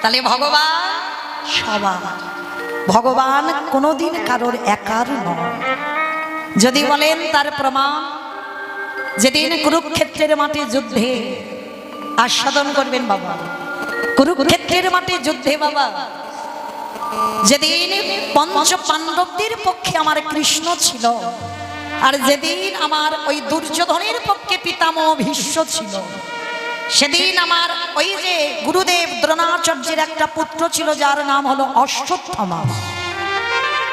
তাহলে ভগবান সবার, ভগবান কোনোদিন কারোর একার নয়। যদি বলেন তার প্রমাণ, যেদিন কুরুক্ষেত্রের মাঠে যুদ্ধে আস্বাদন করবেন বাবা, কুরুক্ষেত্রের মাঠে যুদ্ধে বাবা, যেদিন পঞ্চ পাণ্ডবদের পক্ষে আমার কৃষ্ণ ছিল, আর যেদিন আমার ওই দুর্যোধনের পক্ষে পিতামহ ভীষ্ম ছিল, সেদিন আমার ওই যে গুরুদেব দ্রোণাচার্যের একটা পুত্র ছিল যার নাম হলো অশ্বত্থামা।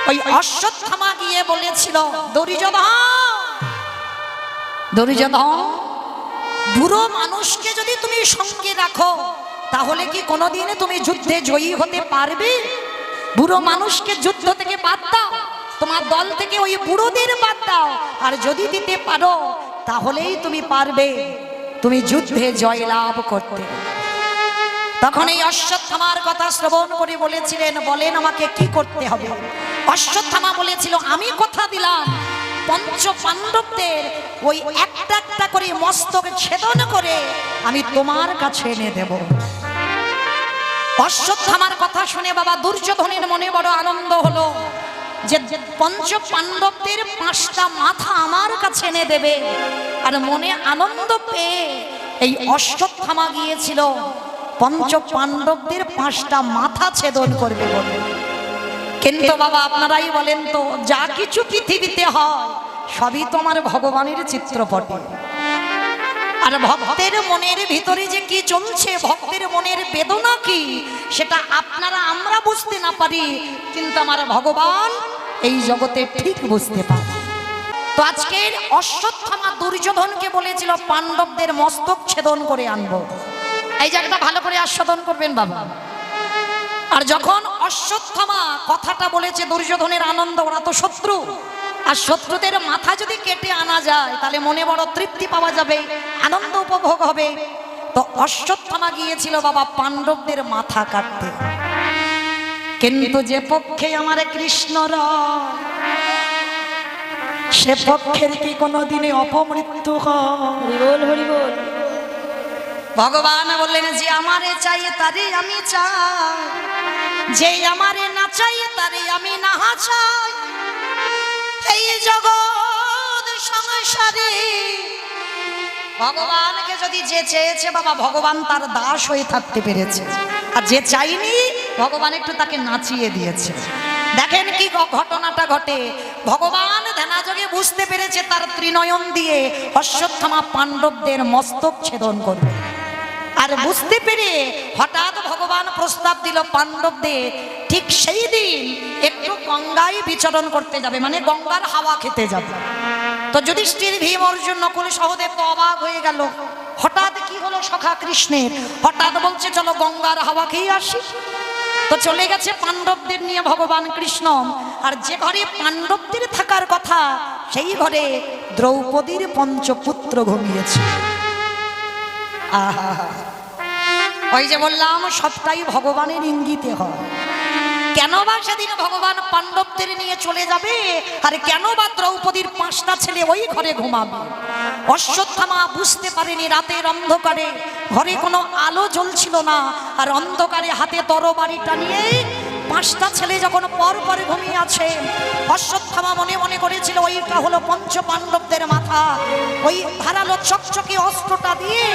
ওই অশ্বত্থামা গিয়ে বলেছিল, দুর্যোধন, বুড়ো মানুষকে যদি তুমি সঙ্গে রাখো তাহলে কি কোনোদিন তুমি যুদ্ধে জয়ী হতে পারবে? বুড়ো মানুষকে যুদ্ধ থেকে বাদ দাও, তোমার দল থেকে ওই বুড়োদের বাদ দাও, আর যদি দিতে পারো তাহলেই তুমি পারবে তুমি যুদ্ধে জয়লাভ করতে। তখন এই অশ্বত্থামার কথা শ্রবণ করে বলেছিলেন, বলেন আমাকে কি করতে হবে? অশ্বত্থামা বলেছিল, আমি কথা দিলাম পঞ্চ পাণ্ডবদের ওই একটা একটা করে মস্তক ছেদন করে আমি তোমার কাছে এনে দেব। অশ্বত্থামার কথা শুনে বাবা দুর্যোধনের মনে বড় আনন্দ হলো যে পঞ্চ পাণ্ডবদের 5টা মাথা আমার কাছে এনে দেবে। আর মনে আনন্দ পেয়ে এই অশ্বত্থামা গিয়েছিল পঞ্চ পাণ্ডবদের 5টা মাথা ছেদন করবে বলে। কিন্তু বাবা আপনারাই বলেন তো, যা কিছু পৃথিবীতে হয় সবই তোমার ভগবানের চিত্রপটে। আর ভক্তের মনের ভিতরে যে কি চলছে, ভক্তের মনের বেদনা কি, সেটা আপনারা আমরা বুঝতে না পারি, কিন্তু আমার ভগবান এই জগতে ঠিক বুঝতে পারে। তো আজকের অশ্বত্থামা দুর্যোধনকে বলেছিল পাণ্ডবদের মস্তক ছেদন করে আনবো। এই জায়গাটা ভালো করে আস্বাদন করবেন বাবা। আর যখন অশ্বত্থামা কথাটা বলেছে, দুর্যোধনের আনন্দ, ওরা তো শত্রু, আর শত্রুদের মাথা যদি কেটে আনা যায় তাহলে মনে বড় তৃপ্তি পাওয়া যাবে, আনন্দ উপভোগ হবে। তো অশ্বত্থামা গিয়েছিল বাবা পাণ্ডবদের মাথা কাটতে। কিন্তু যে পক্ষে আমার কৃষ্ণ সে পক্ষের কি কোনোদিনে অপমৃত্যু হয়? ভগবান বললেন, যে আমারে চাই তারে আমি চাই, যে আমারে না চাই তারে আমি না চাই। এই জগৎ সংসারে ভগবানকে যদি যে চেয়েছে বাবা, ভগবান তার দাস হয়ে থাকতে পেরেছে, আর যে চাইনি ভগবান একটু তাকে নাচিয়ে দিয়েছে। দেখেন কি ঘটনাটা ঘটে। ভগবান ধ্যানাযোগে বুঝতে পেরেছে তার ত্রিনয়ন দিয়ে অশ্বত্থামা পাণ্ডবদের মস্তক ছেদন করবে। আর বুঝতে পেরে হঠাৎ ভগবান প্রস্তাব দিল পাণ্ডবদের ঠিক সেই দিন একটু গঙ্গায় বিচরণ করতে যাবে, মানে গঙ্গার হাওয়া খেতে যাবে। তো যুধিষ্ঠির, ভীম, অর্জুন, নকুল, সহদেব তো অবাক হয়ে গেল, হঠাৎ কি হলো সখা কৃষ্ণের, হঠাৎ বলছে চলো গঙ্গার হাওয়া খেয়ে আসি। তো চলে গেছে পাণ্ডবদের নিয়ে ভগবান কৃষ্ণ। আর যে ঘরে পাণ্ডবদের থাকার কথা সেই ঘরে দ্রৌপদীর পঞ্চপুত্র ঘুমিয়েছে। আহা, ওই যে বললাম সবটাই ভগবানের ইঙ্গিতে হয়। কেন বা সেদিন ভগবান পাণ্ডবদের নিয়ে চলে যাবে, আর কেন বা দ্রৌপদীর 5টা ছেলে ওই ঘরে ঘুমাবে? অশ্বত্থামা বুঝতে পারেনি, রাতের অন্ধকারে ঘরে কোনো আলো জ্বলছিল না, আর অন্ধকারে হাতে তরবারিটা নিয়ে 5টা ছেলে যখন পর পরে ঘুমিয়ে আছে, অশ্বত্থামা মনে মনে করেছিল ওইটা হলো পঞ্চ পাণ্ডবদের মাথা। ওই ধারালো চকচকে অস্ত্রটা দিয়ে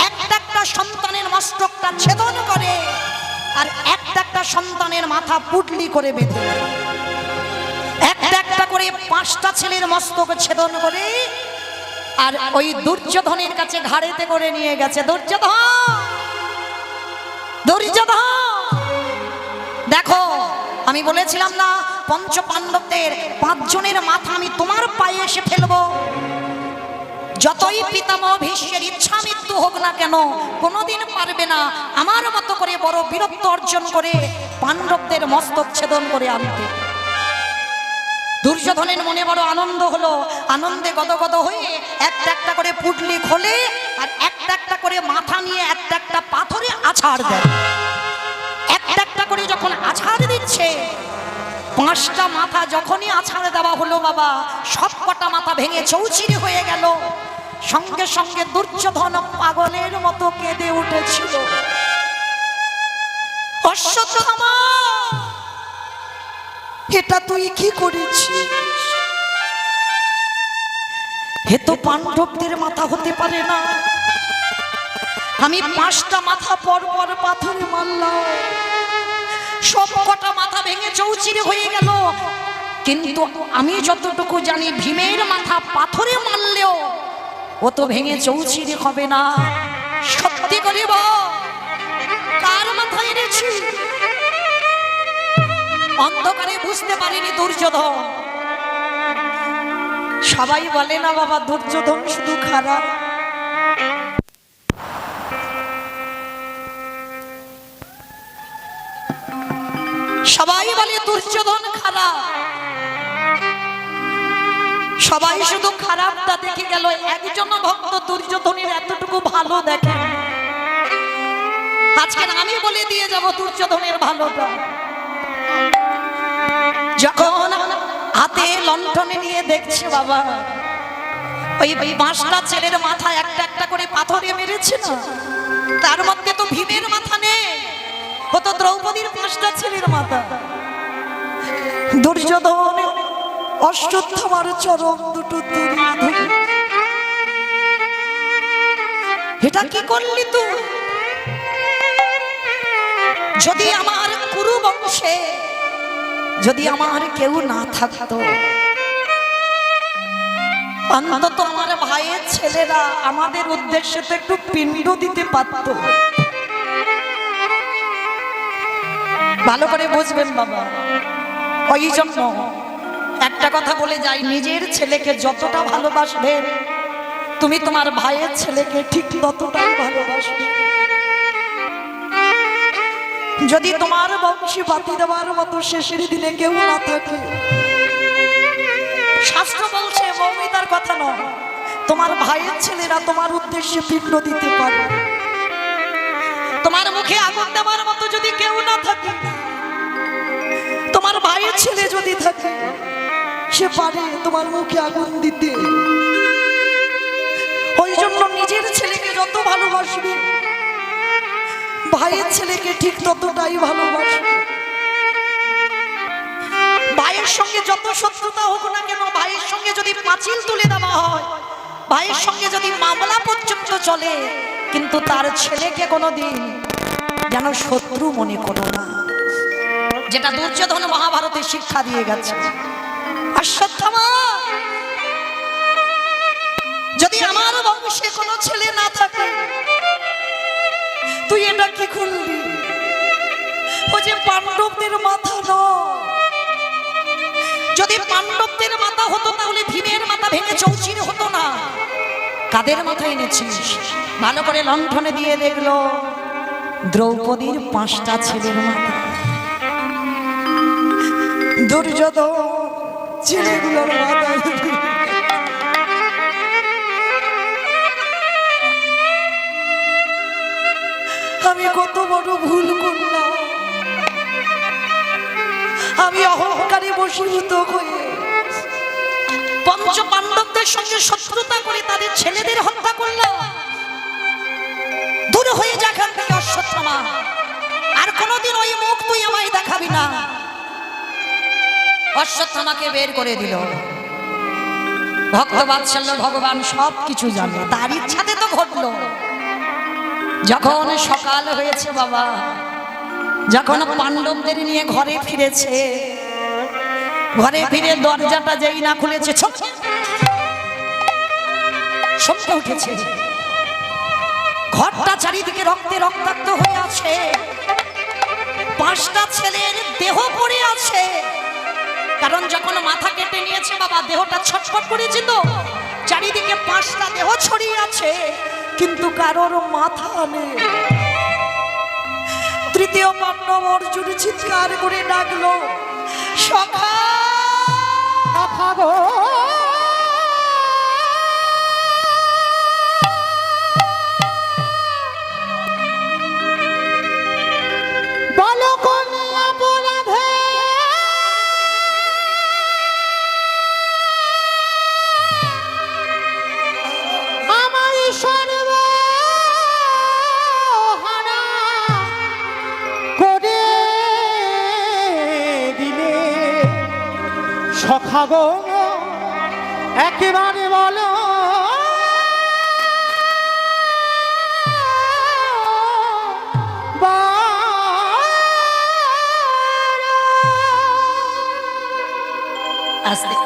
একটা একটা সন্তানের মস্তকটা ছেদন করে, আর একটা একটা সন্তানের মাথা পুটলি করে বেঁধে একটা একটা করে 5টা ছেলের মস্তক ছেদন করে, আর ওই দুর্যোধনের কাছে ঘাড়েতে করে নিয়ে গেছে। দুর্যোধন দেখো, আমি বলেছিলাম না পঞ্চ পাণ্ডবদের 5 জনের মাথা আমি তোমার পায়ে এসে ফেলবো। যতই পিতামহ ভীষ্মের ইচ্ছা মৃত্যু হোক না কেন, কোনোদিন পারবে না আমার মতো করে বড় বীরত্ব অর্জন করে পাণ্ডবদের মস্তক ছেদন করে আনতে। দুর্যোধনের মনে বড় আনন্দ হলো, আনন্দে গদগদ হয়ে একটা একটা করে পুটলি খোলে, আর একটা একটা করে মাথা নিয়ে একটা একটা পাথরে আছাড় দেয়। একটা একটা করে যখন আছাড় দিচ্ছে, 5টা মাথা যখনই আছাড় দেওয়া হলো বাবা, সব কটা মাথা ভেঙে চৌচির হয়ে গেল। সঙ্গে সঙ্গে দুর্যোধন পাগলের মতো কেঁদে উঠেছিল। অশ্বত্থামা, এটা তুই কি করেছিস? হে তো পাণ্ডবদের মাথা হতে পারে না। আমি 5টা মাথা পর পর পাথরে মারলাম, সব কটা মাথা ভেঙে চৌচির হয়ে গেল। কিন্তু আমি যতটুকু জানি ভীমের মাথা পাথরে মারলেও ও তো ভেঙে চৌচির হবে না। সত্যি করে বল, কার মাথা এনেছি? অন্ধকারে বুঝতে পারিনি দুর্যোধন। সবাই বলে না বাবা দুর্যোধন শুধু খারাপ, সবাই বলে দুর্যোধন খারাপ, সবাই শুধু খারাপটা দেখে গেল, একজন ভক্ত দুর্যোধনের এতটুকু ভালো দেখে। আজকে আমি বলে দিয়ে যাব দুর্যোধনের ভালোটা। যখন হাতে লণ্ঠনে নিয়ে দেখছে বাবা, ওই 5টা ছেলের মাথা একটা একটা করে পাথরে মেরেছে না, তার মধ্যে তো ভীমের মাথা নেই, ও তো দ্রৌপদীর 5টা ছেলের মাথা। দুর্যোধন অশ্বত্থামার চরম দুটো তুলে ধরে, এটা কি করলি তুই? যদি আমার কুরু বংশে যদি আমার কেউ না থাকতো, অন্তত আমার ভাইয়ের ছেলেরা আমাদের উদ্দেশ্যে তো একটু পিণ্ড দিতে পারতো। ভালো করে বুঝবেন বাবা, ওই জন্য একটা কথা বলে যাই, নিজের ছেলেকে যতটা ভালোবাসবেন তুমি তোমার ভাইয়ের ছেলেকে ঠিক ততটাই ভালোবাসবে। যদি তোমার বংশী বাতি দেওয়ার মতো শেষের দিনে কেউ না থাকে, শাস্ত্র বলছে মৌমিতার কথা নয়, তোমার ভাইয়ের ছেলেরা তোমার উদ্দেশ্যে পিণ্ড দিতে পারে। তোমার মুখে আগুন দেওয়ার মতো যদি কেউ না থাকে, তোমার ভাইয়ের ছেলে যদি থাকে, সে পারে তোমার মুখে আগুন দিতে। ওই জন্য নিজের ছেলেকে যত ভালোবাসবে, ভাইয়ের ছেলেকে ঠিক ততটাই ভালোবাসবে। ভাইয়ের সঙ্গে যত শত্রুতা হোক না কেন, ভাইয়ের সঙ্গে যদি পাঁচিল তুলে দেওয়া হয়, ভাইয়ের সঙ্গে যদি মামলা পর্যন্ত চলে, কিন্তু তার ছেলেকে কোনোদিন যেন শত্রু মনে করো না, যেটা দুর্যোধন মহাভারতে শিক্ষা দিয়ে গেছে। অশ্বত্থামা, যদি আমার বংশে কোনো ছেলে না থাকে, তুই এটা কি করলি? ও যে পাণ্ডবদের মাথা নয়, যদি পাণ্ডবদের মাথা হতো তাহলে ভীমের মাথা ভেঙে চৌচির হতো না। কাদের মাথা এনেছিস? ভালো করে লণ্ঠনে দিয়ে দেখলো দ্রৌপদীর 5টা ছেলের মাথা। দুর্যোধন ছেলেগুলোর মাথা, আমি কত বড় ভুল করলাম। আমি অহংকারে বশীভূত হয়ে পঞ্চ পাণ্ডবদের সঙ্গে শত্রুতা করে তাদের ছেলেদের হত্যা করলাম। দূর হয়ে যা এখান থেকে অশ্বত্থামা, আর কোনোদিন ওই মুখ তুই আমায় দেখাবি না। অশ্বত্থামাকে বের করে দিল। ভক্ত বাৎসল্য ভগবান সব কিছু জানে, তার ইচ্ছাতে তো ঘটলো। যখন সকাল হয়েছে বাবা, যখন পাণ্ডবদের নিয়ে ঘরে ফিরেছে, ঘরে ফিরে দরজাটা যেই না খুলেছে, চমকে উঠেছে। ঘরটা চারিদিকে রক্তে রক্তাক্ত হয়ে আছে, 5টা ছেলের দেহ পড়ে আছে। কারণ যখন মাথা কেটে নিয়েছে বাবা, দেহটা ছটফট করেছে, তো চারিদিকে 5টা দেহ ছড়িয়ে আছে, কিন্তু কারোর মাথা নেই। তৃতীয় পাণ্ডব অর্জুন চিৎকার করে ডাকলো, সখা গো, বলো কোন অপরাধে আমার সর্বহারা করে সখা গো একেবারে বলো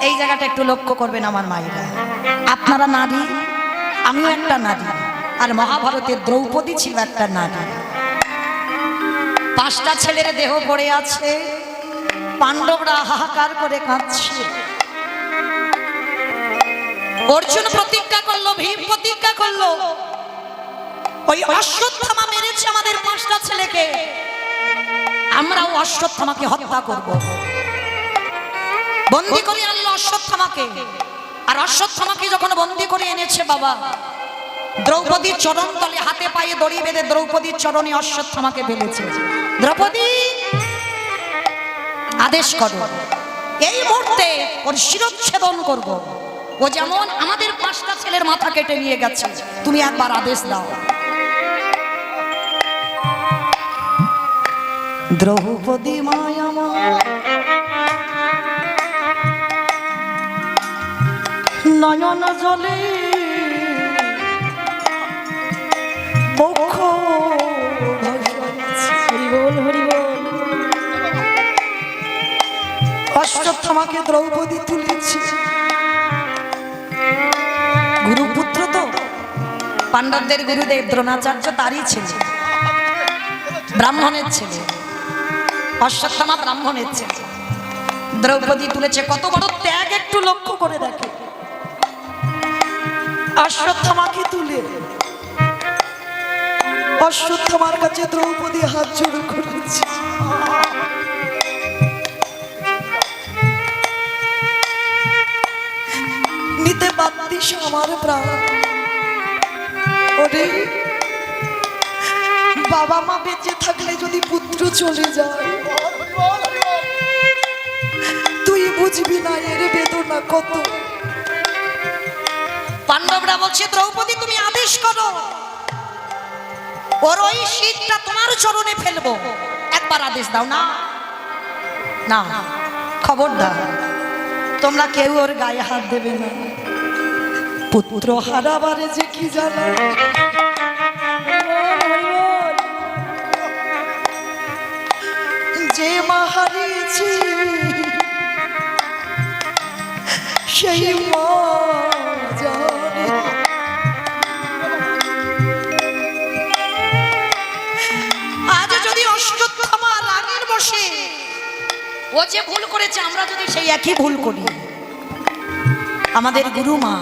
এই জায়গাটা একটু লক্ষ্য করবেন আমার মায়েরা। আপনারা নারী, আমিও একটা নারী, আর মহাভারতের দ্রৌপদী ছিল একটা নারী। 5টা ছেলের দেহ পড়ে আছে, পাণ্ডবরা হাহাকার করে কাঁদছে। অর্জুন প্রতিজ্ঞা করলো, ভীম প্রতিজ্ঞা করলো, ওই অশ্বত্থামা মেরেছে আমাদের 5টা ছেলেকে, আমরাও অশ্বত্থামাকে হত্যা করব। বন্দি করে আনলো অশ্বত্থামাকে, আর অশ্বত্থামাকে যখন বন্দি করে এনেছে বাবা, দ্রৌপদীর চরণ তলে হাতে পায়ে দড়ি বেঁধে দ্রৌপদীর চরণে অশ্বত্থামাকে ফেলেছে। দ্রৌপদী আদেশ করো, এই মুহূর্তে ওর শিরচ্ছেদন করব। ও যেমন আমাদের 5টা ছেলের মাথা কেটে নিয়ে গেছে, তুমি একবার আদেশ দাও। দ্রৌপদী মায়া নয়ন জলে অশ্বত্থামাকে দ্রৌপদী তুলেছে। গুরুপুত্র তো, পাণ্ডবদের গুরুদেব দ্রোণাচার্য তারই ছেলে, ব্রাহ্মণের ছেলে। অশ্বত্থামা ব্রাহ্মণের ছেলে, দ্রৌপদী তুলেছে। কত বড় ত্যাগ একটু লক্ষ্য করে দেখে। অশ্বত্থামাকে তুলে অশ্বত্থামার কাছে দ্রৌপদী হাত জোড় করেছে। নিতে পারতিস আমার প্রাণ, ওরে বাবা মা বেঁচে থাকলে যদি পুত্র চলে যায়, তুই বুঝবি না এর বেদনা কত। পাণ্ডবরা বলছে, দ্রৌপদী তুমি আদেশ করো, ওর ওই শীতটা তোমার চরণে ফেলবো, একবার আদেশ দাও। না না, খবরদার, তোমরা কেউ ওর গায়ে হাত দেবে না। পুত্র হারাবারে যে কি জানা, যে মা হারিয়েছি সেই মা জানে। আজ যদি অশ্বত্থামা রাগের বসে ও যে ভুল করেছে, আমরা যদি সেই একই ভুল করি, আমাদের গুরুমা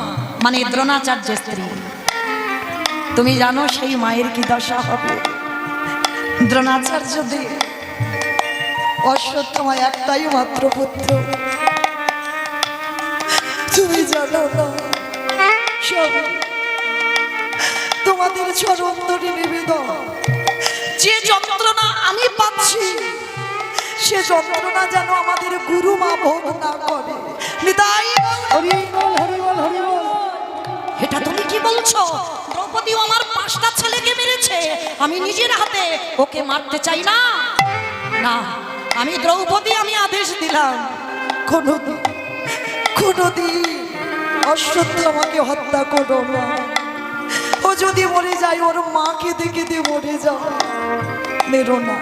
মানে দ্রোণাচার্যের স্ত্রী, তুমি জানো সেই মায়ের কি দশা হবে। দ্রোণাচার্য দেব অশ্বত্থামা একটাই মাত্র পুত্র, তুমি জানো না, সব তোমাদের চরণ ধরে নিবেদন। যে যন্ত্রণা আমি পাচ্ছি, সে যন্ত্রণা যেন আমাদের গুরু মা ভোগ না করে। নিতাই, এটা তুমি কি বলছো? দ্রৌপদী আমার 5টা ছেলেকে মেরেছে, আমি নিজের হাতে ওকে মারতে চাই না। না, আমি দ্রৌপদী, আমি আদেশ দিলাম, কোনদিন অশ্বত্থামাকে হত্যা করো না। ও যদি মরে যায়, ওর মাকে দেখে দিয়ে মরে যাও, মেরো না।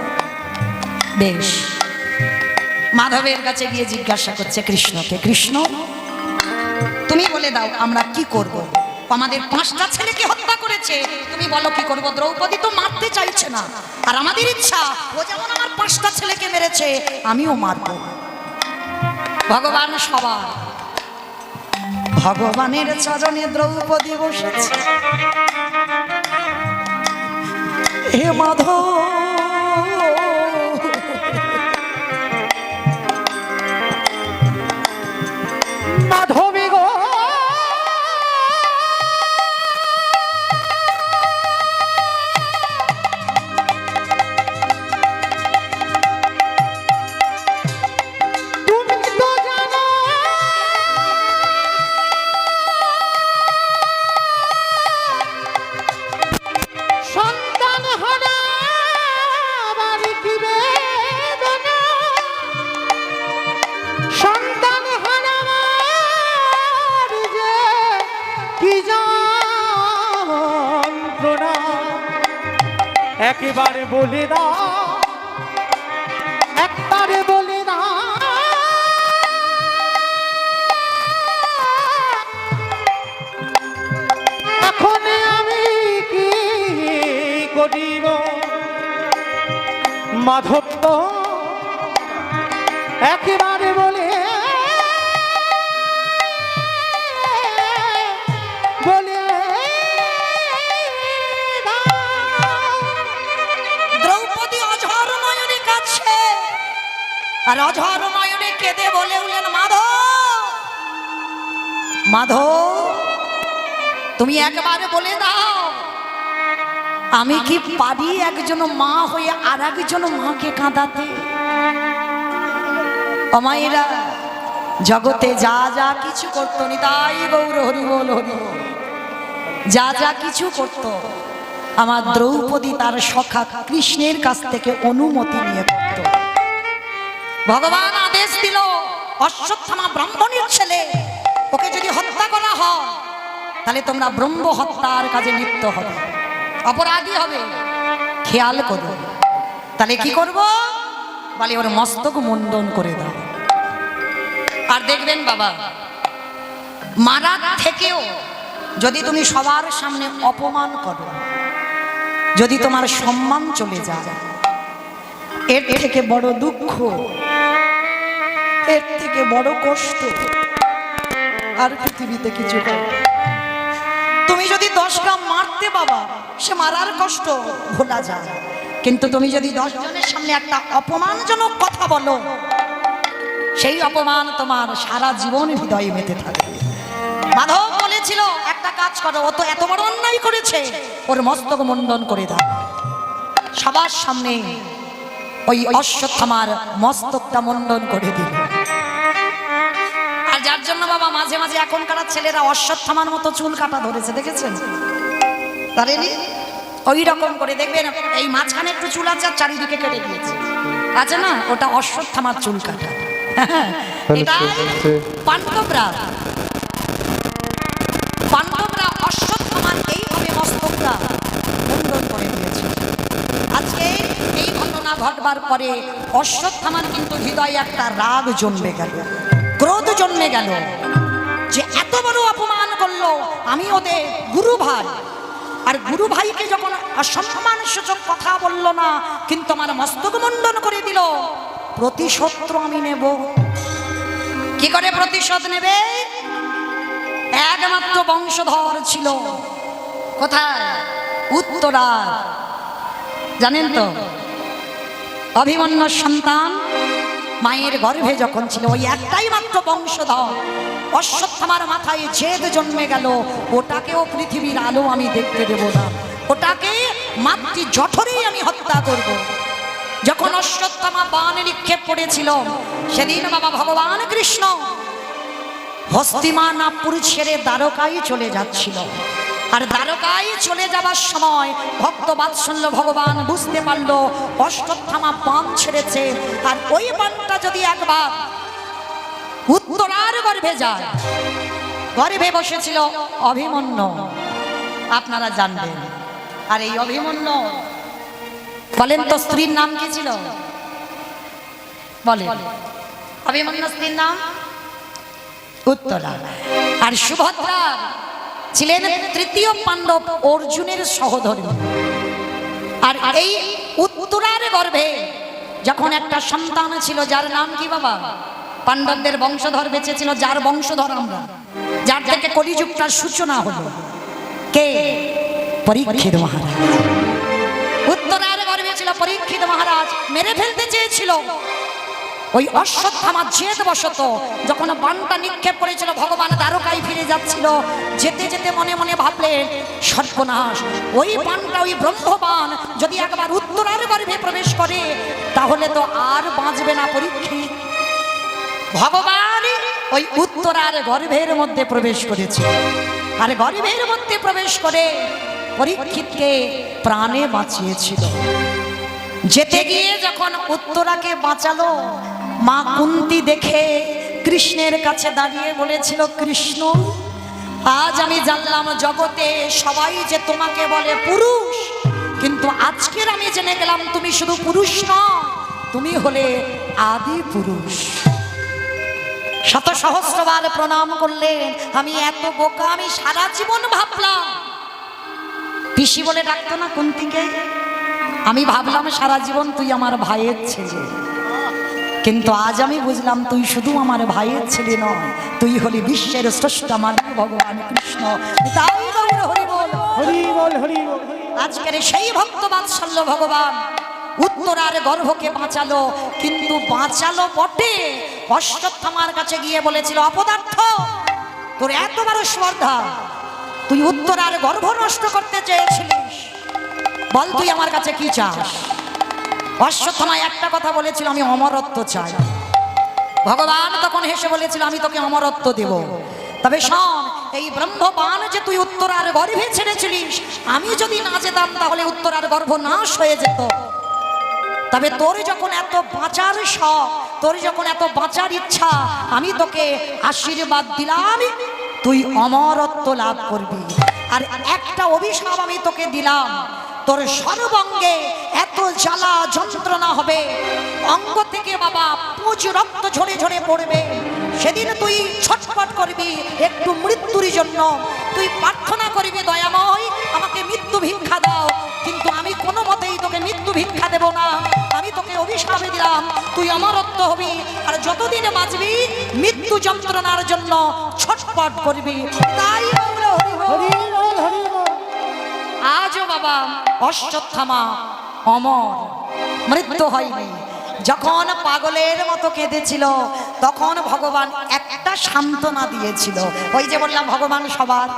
বেশ, মাধবের কাছে গিয়ে জিজ্ঞাসা করছে কৃষ্ণকে, কৃষ্ণ তুমি বলে দাও আমরা কি করব? আমাদের 5টা ছেলেকে হত্যা করেছে, তুমি বলো কি করব? দ্রৌপদী তো মারতে চাইছে না, আর আমাদের ইচ্ছা ও যেমন আমার 5টা ছেলেকে মেরেছে আমিও মারব। ভগবান সবার, ভগবানের চরণে দ্রৌপদী বসেছে। হে মাধব, মাধবী গো, তুমি তো জানো সন্তান হারা একেবারে বলে দাও, একবারে বলে দাও, এখন আমি কি করিব মাধব তো একেবারে বলে বলে দ্রৌপদী অঝর নয়নে কাছে আর অঝর নয়নে কেঁদে বলে উঠলেন, মাধব মাধব তুমি একবারে বলে দাও, আমি কি পারি একজন মা হয়ে আর একজন মাকে কাঁদাতে? অমায়েরা জগতে যা যা কিছু করতো, নিতাই গৌর হরি বল হরি বল, যা যা কিছু করত আমার দ্রৌপদী তার সখা কৃষ্ণের কাছ থেকে অনুমতি নিয়ে করত। ভগবান আদেশ দিল, অশ্বত্থামা ব্রাহ্মণের ছেলে, ওকে যদি হত্যা করা হয় তাহলে তোমরা ব্রহ্ম হত্যার কাজে লিপ্ত হবে, অপরাধী হবে, খেয়াল করো। তাহলে কি করব? বলে ওর মস্তক মুন্ডন করে দাও। আর দেখবেন বাবা, মারার থেকেও যদি তুমি সবার সামনে অপমান করো, যদি তোমার সম্মান চলে যায়, এর থেকে বড় দুঃখ, এর থেকে বড় কষ্ট আর পৃথিবীতে কিছু নেই। তুমি যদি 10 গ্রাম মারতে বাবা, সে মারার কষ্ট ভোলা যায়, কিন্তু তুমি যদি 10 জনের সামনে একটা অপমানজনক কথা বলো, সেই অপমান তোমার সারা জীবন হৃদয়ে মেতে থাকবে। মাধব বলেছিল, একটা কাজ করো, ও তো এত বড় অন্যায় করেছে, ওর মস্তক মুন্ডন করে দাও। সবার সামনে ওই অশ্বত্থামার মস্তকটা মুন্ডন করে দিল। আর যার জন্য বাবা মাঝে মাঝে এখনকার ছেলেরা অশ্বত্থামার মতো চুল কাটা ধরেছে, দেখেছেন? তাহলে ওই রকম করে দেখবেন, এই মাঝখানে একটু চুল আছে আর চারিদিকে কেটে দিয়েছে, আছে না? ওটা অশ্বত্থামার চুল কাটা। এটা পাণ্ডবরা অশ্বত্থামার এইভাবে মস্তকটা মুন্ডন করে দিয়েছে। আজকে এই ঘটনা ঘটবার পরে অশ্বত্থামার কিন্তু হৃদয়ে একটা রাগ জন্মে গেল, ক্রোধ জন্মে গেল, যে এত বড় অপমান করলো, আমি ওদের গুরু ভাই, আর গুরু ভাইকে যখন অসম্মান সূচক কথা বললো না, কিন্তু আমার মস্তক মুন্ডন করে দিল, প্রতিশোধ আমি নেব। কি করে প্রতিশোধ নেবে? একমাত্র বংশধর ছিল কোথায়? উত্তরা, জানেন তো? অভিমন্যুর সন্তান মায়ের গর্ভে যখন ছিল, ওই একটাই মাত্র বংশধর। অশ্বত্থামার মাথায় জেদ জন্মে গেল, ওটাকেও পৃথিবীর আলো আমি দেখতে দেব না, ওটাকে মাতৃ জঠরেই আমি হত্যা করব। যখন অশ্বত্থামা বাণ নিক্ষেপ করেছিল, সেদিন বাবা ভগবান কৃষ্ণ হস্তিমানাপুর ছেড়ে দ্বারকায় চলে যাচ্ছিল। আর দ্বারকায় চলে যাবার সময় ভক্ত বাৎসল্য ভগবান বুঝতে পারলো অশ্বত্থামা বাণ ছেড়েছে, আর ওই বাণটা যদি একবার উত্তরার গর্ভে যায়, গর্ভে বসেছিল অভিমন্যু, আপনারা জানবেন। আর এই অভিমন্যু, বলেন তো স্ত্রীর নাম কি ছিল? বলেন, অভিমন্যুর স্ত্রীর নাম উত্তরা। আর সুভদ্রা ছিলেন তৃতীয় পাণ্ডব অর্জুনের সহধর্মী। আর এই উত্তরার গর্ভে যখন একটা সন্তান ছিল, যার নাম কি বাবা? পাণ্ডবদের বংশধর বেঁচে ছিল, যার বংশধর আমরা, যার থেকে কলিযুগটার সূচনা হলো, কে? পরীক্ষিত মহারাজ। উত্তরার গর্ভে ছিল পরীক্ষিত মহারাজ, মেরে ফেলতে চেয়েছিল। ওই অশ্বত্থামার জেদ বশত যখন বাণটা নিক্ষেপ করেছিল, ভগবান দ্বারকায় ফিরে যাচ্ছিল, যেতে যেতে মনে মনে ভাবলেন, সর্বনাশ, ওই বাণটা, ওই ব্রহ্মবাণ যদি একবার উত্তরার গর্ভে প্রবেশ করে, তাহলে তো আর বাঁচবে না পরীক্ষিত। ভগবান ওই উত্তরার গর্ভের মধ্যে প্রবেশ করেছে, আর গর্ভের মধ্যে প্রবেশ করে পরীক্ষিতকে প্রাণে বাঁচিয়েছিল। যেতে গিয়ে যখন উত্তরাকে বাঁচালো, মা কুন্তি দেখে কৃষ্ণের কাছে দাঁড়িয়ে বলেছিল, কৃষ্ণ, আজ আমি জানলাম জগতে সবাই যে তোমাকে বলে পুরুষ, কিন্তু আজকের আমি জেনে গেলাম তুমি শুধু পুরুষ নও, তুমি হলে আদি পুরুষ। শত সহস্রবার প্রণাম করলেন। আমি এত বোকা, আমি সারা জীবন ভাবলাম পিসি বলে ডাকতো না কুন্তিকে, আমি ভাবলাম সারা জীবন তুই আমার ভাইয়ের ছেলে, কিন্তু আজ আমি বুঝলাম তুই শুধু আমার ভাইয়ের ছেলে নয়, তুই হলি বিশ্বের স্রষ্টা মালিক ভগবান কৃষ্ণ। তাই গৌর হরি বল, হরি বল, হরি বল। আজকের সেই ভক্ত বাৎসল্য ভগবান উত্তরার গর্ভকে বাঁচালো, কিন্তু বাঁচালো বটে, অশ্বত্থামার কাছে গিয়ে বলেছিল অপদার্থ, তোর এত বড় স্পর্ধা, তুই উত্তরার গর্ভ নষ্ট করতে চেয়েছিলিস, বল তুই আমার কাছে কি চাস? অশ্বত্থামা একটা কথা বলেছিল, আমি অমরত্ব চাই। ভগবান তখন হেসে বলেছিল আমি তোকে অমরত্ব দেব, তবে শোন, এই ব্রহ্মবাণ যে তুই উত্তরার গর্ভে ছেড়েছিলিস, আমি যদি না যেতাম তাহলে উত্তরার গর্ভ নাশ হয়ে যেত। তবে তোর যখন এত বাঁচার শখ, তোর যখন এত বাঁচার ইচ্ছা, আমি তোকে আশীর্বাদ দিলাম তুই অমরত্ব লাভ করবি। আর একটা অভিশাপ আমি তোকে দিলাম, তোর সর্বাঙ্গে এত জ্বালা যন্ত্রণা হবে, অঙ্গ থেকে বাবা পুঁজ রক্ত ঝরে ঝরে পড়বে, সেদিন তুই ছটফট করবি একটু মৃত্যুর জন্য, তুই প্রার্থনা করবি দয়াময় আমাকে মৃত্যু ভিক্ষা দাও, কিন্তু আমি কোনো মতেই তোকে মৃত্যু ভিক্ষা দেব না, আমি তোকে অভিশাপ দিলাম তুই অমরত্ব হবি, আর যতদিন বাঁচবি মৃত্যু যন্ত্রণার জন্য ছটফট করবি। তাই বলো, হরি বল, হরি বল। আজও বাবা অশ্বত্থামা অমর, মৃত্যু হয়নি। যখন পাগলের মতো কেঁদেছিল তখন ভগবান একটা সান্ত্বনা দিয়েছিল। ওই যে বললাম ভগবান সবার,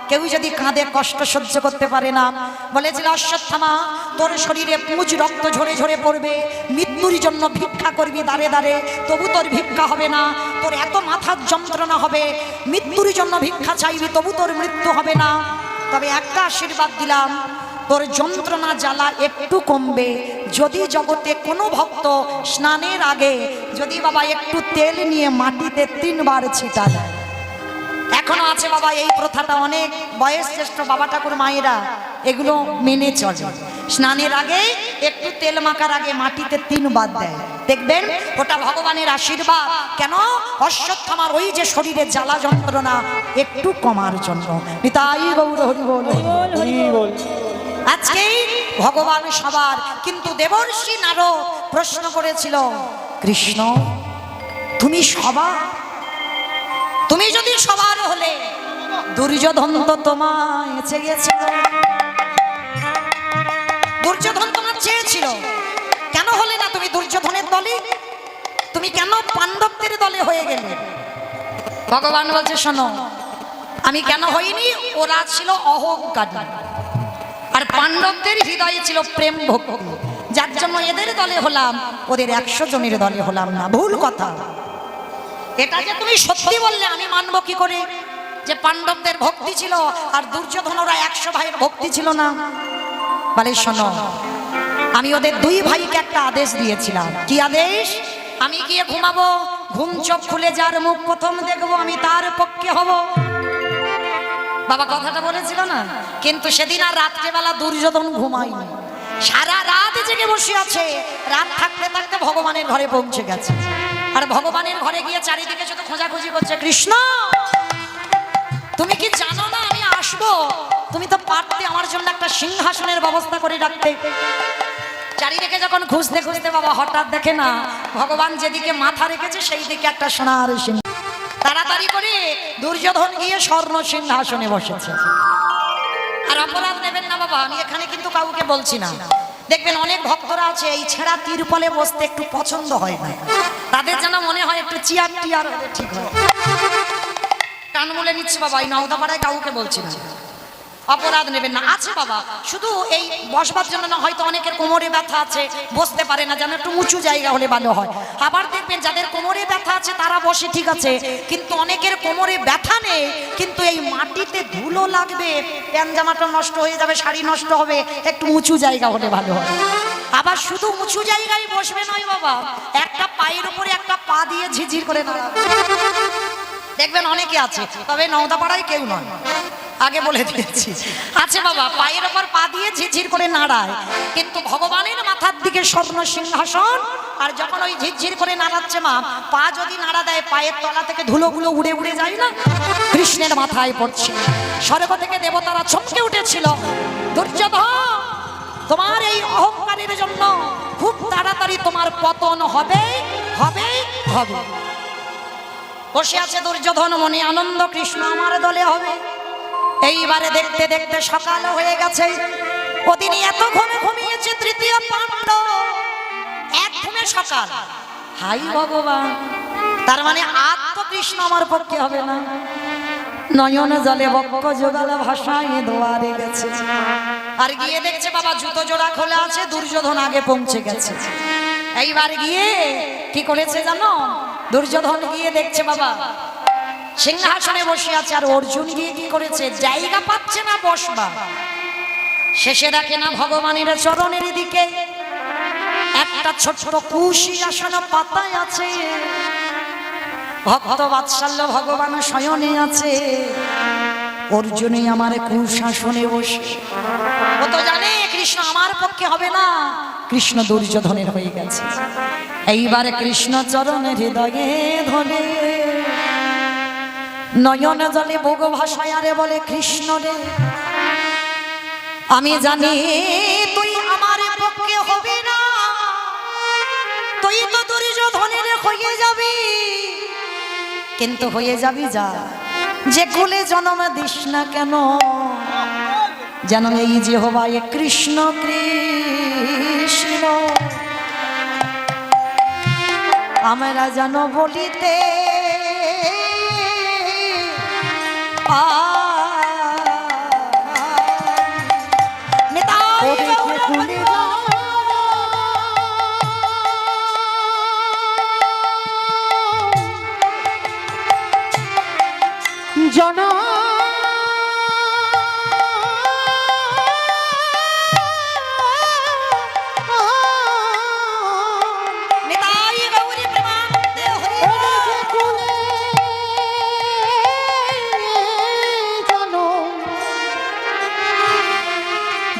কেউ যদি কাঁধে কষ্ট সহ্য করতে পারে না, বলেছিল অশ্বত্থামা তোর শরীরে পুঁজ রক্ত ঝরে ঝরে পড়বে, মৃত্যুর জন্য ভিক্ষা করবি দাঁড়ে দাঁড়ে, তবু তোর ভিক্ষা হবে না, তোর এত মাথার যন্ত্রণা হবে, মৃত্যুর জন্য ভিক্ষা চাইবি তবু তোর মৃত্যু হবে না, তবে একটা আশীর্বাদ দিলাম, তোর যন্ত্রণা জ্বালা একটু কমবে যদি জগতে কোনো ভক্ত স্নানের আগে যদি বাবা একটু তেল নিয়ে মাটিতে 3 বার ছিটা দেয়। এখনো আছে বাবা এই প্রথাটা, অনেক বয়স জ্যেষ্ঠ বাবা ঠাকুর মায়েরা এগুলো মেনে চলে, স্নানের আগে একটু তেল মাখার আগে মাটিতে 3 বার দেয়, দেখবেন ওটা ভগবানের আশীর্বাদ। কেন? অশ্বত্থামার ওই যে শরীরে জ্বালা যন্ত্রণা একটু কমার জন্য। নিতাই গৌর হরি বল, হরি বল। আজকেই ভগবান সবার, কিন্তু দেবর্ষি নারদ প্রশ্ন করেছিল কৃষ্ণ তুমি সবার, তুমি যদি সবার হলে দুর্যোধন তো তোমায় চেয়েছিল, দুর্যোধন তোমার চেয়েছিল, কেন হলে না তুমি দুর্যোধনের দলে? তুমি কেন পাণ্ডবদের দলে হয়ে গেলে? ভগবান বলছে শোনো, আমি কেন হইনি, ওরা ছিল অহংকারী, আর পাণ্ডবদের হৃদয়ে ছিল প্রেম ভক্তি, যার জন্য এদের দলে হলাম, ওদের 100 জনের দলে হলাম না। ভুল কথা। এটা যে তুমি সত্যি বললে আমি মানবো কি করে যে পাণ্ডবদের ভক্তি ছিল আর দুর্যোধন ওরা 100 ভাইয়ের ভক্তি ছিল না? বলে শোনো, আমি ওদের 2 ভাইকে একটা আদেশ দিয়েছিলাম। কি আদেশ? আমি গিয়ে ঘুমাবো, ঘুম চোখ খুলে যার মুখ প্রথম দেখবো আমি তার পক্ষে হব। বাবা কথাটা বলেছিল না? কিন্তু সেদিন আর রাত্রেবেলা দুর্যোধন ঘুমায়নি, সারা রাত জেগে বসে আছে, রাত থাকতে থাকতে ভগবানের ঘরে পৌঁছে গেছে, আর ভগবানের ঘরে গিয়ে চারিদিকে শুধু খোঁজাখুঁজি করছে, কৃষ্ণ তুমি কি জানো না আমি আসবো? তুমি তো পারতে আমার জন্য একটা সিংহাসনের ব্যবস্থা করে রাখতে। চারিদিকে যখন খুঁজতে খুঁজতে বাবা হঠাৎ দেখে না ভগবান যেদিকে মাথা রেখেছে সেই দিকে একটা সোনার সিংহাসন, তাড়াতাড়ি করে দুর্যোধন গিয়ে স্বর্ণ সিংহাসনে বসেছে। আর অপরাধ নেবেন না বাবা, আমি এখানে কিন্তু কাউকে বলছি না, দেখবেন অনেক ভক্তরা আছে এই ছেঁড়া তিরপলে বসতে একটু পছন্দ হয় না, তাদের যেন মনে হয় একটু চেয়ার টিয়ার হলে ঠিক হয়। কান বলে নিচ্ছে বাবা, এই নওদাপাড়ায় কাউকে বলছি না, অপরাধ নেবেন না। আছে বাবা, শুধু এই বসবার জন্য না, হয়তো অনেকের কোমরে ব্যথা আছে বসতে পারে না, যেন একটু উঁচু জায়গা হলে ভালো হয়। আবার দেখবেন যাদের কোমরে ব্যথা আছে তারা বসে ঠিক আছে, কিন্তু অনেকের কোমরে ব্যথা নেই, কিন্তু এই মাটিতে ধুলো লাগবে, প্যান্ট জামাটা নষ্ট হয়ে যাবে, শাড়ি নষ্ট হবে, একটু উঁচু জায়গা হলে ভালো হয়। আবার শুধু উঁচু জায়গায় বসবে নয় বাবা, একটা পায়ের উপরে একটা পা দিয়ে ঝিঝির করে দাঁড়াবে, দেখবেন অনেকে আছে, তবে নওদাপাড়ায় কেউ নয়। আগে বলে দিয়েছি। আচ্ছা বাবা, পায়ের ওপর পা দিয়ে ঝিরঝির করে নাড়ায়, কিন্তু ভগবানের মাথার দিকে স্বর্ণ সিংহাসন, আর যখন ওই ঝিরঝির করে নাড়াচ্ছে মা, পা যদি নাড়া দেয় পায়ের তলা থেকে ধুলোগুলো উড়ে উড়ে যায় না, কৃষ্ণের মাথায় পড়ছে। স্বর্গ থেকে দেবতারা চমকে উঠেছিল, দুর্যোধন তোমার এই অহংকারের জন্য খুব তাড়াতাড়ি তোমার পতন হবে হবে হবে। বসে আছে দুর্যোধন, মনে আনন্দ, কৃষ্ণ আমার দলে হবে। এইবারে দেখতে দেখতে সকাল হয়ে গেছে। ওদিনই এত ঘুমিয়েছে তৃতীয় পাণ্ডব, এক ঘুমে সকাল। হাই ভগবান, তার মানে আজ তো কৃষ্ণ আমার পক্ষে হবে না। নয়ন জলে বক্ষ জোগাল ভাষায় দোয়ারে গেছে, আর গিয়ে দেখছে বাবা জুতো জোড়া খোলা আছে, দুর্যোধন আগে পৌঁছে গেছে। এইবার গিয়ে কি করেছে জানো, দুর্যোধন গিয়ে দেখছে বাবা সিংহাসনে বসে আছে, আর অর্জুন গিয়ে কি করেছে, জায়গা পাচ্ছে না বসবা। শেষে দেখে না ভগবানের চরণের দিকে একটা ছোট কুশি আসন পাতায় আছে, ভক্ত বাৎসল্য ভগবান শয়নে আছে, অর্জুনই আমার কুশাসনে বসে। ও তো জানে কৃষ্ণ আমার পক্ষে হবে না, কৃষ্ণ দুর্যোধনের হয়ে গেছে। এইবারে কৃষ্ণ চরণের হৃদয়ে ধরে নয়ন জলে ভোগ ভাষায় আরে বলে, কৃষ্ণ রে আমি জানি তুই আমার পক্ষে হবে না, তুই তো দুর্যোধনের হয়ে যাবি, কিন্তু হয়ে যাবি যা, যে কুলে জন্ম দিস না কেন, যেন এই যেহোবায় কৃষ্ণ কৃষ্ণ আমরা যেন বলিতে জন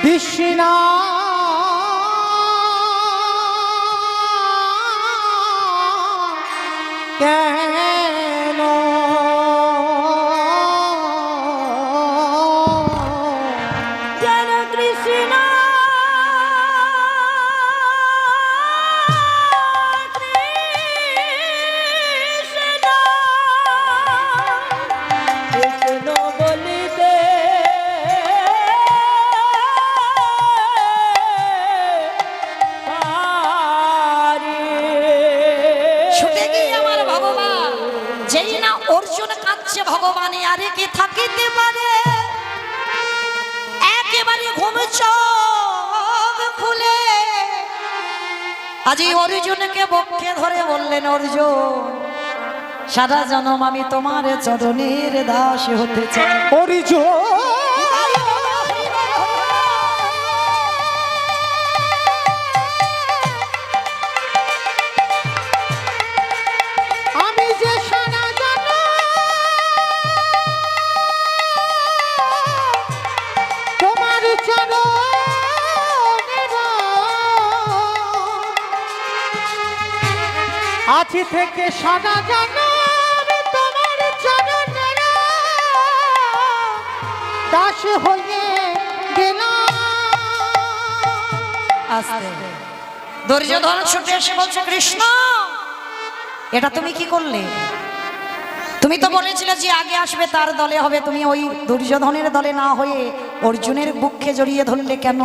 কৃষ্ণা কেন যেন কৃষ্ণ কৃষ্ণ বলিতে ভগবানে আরে কে থাকিতে পারে, একেবারে ঘুম চোখ খুলে আজি অর্জুনকে বক্ষে ধরে বললেন, অর্জুন সারা জনম আমি তোমার চরণের দাস হতে চাই। অর্জুন আছি থেকে সারা জনম তোমার চরণের দাস হয়ে গেলাম। আস্তে দুর্যোধন ছুটে এসে বলছে, কৃষ্ণ এটা তুমি কি করলে? তুমি তো বলেছিলে যে আগে আসবে তার দলে হবে, তুমি ওই দুর্যোধনের দলে না হয়ে অর্জুনের বুকে জড়িয়ে ধরলে কেন?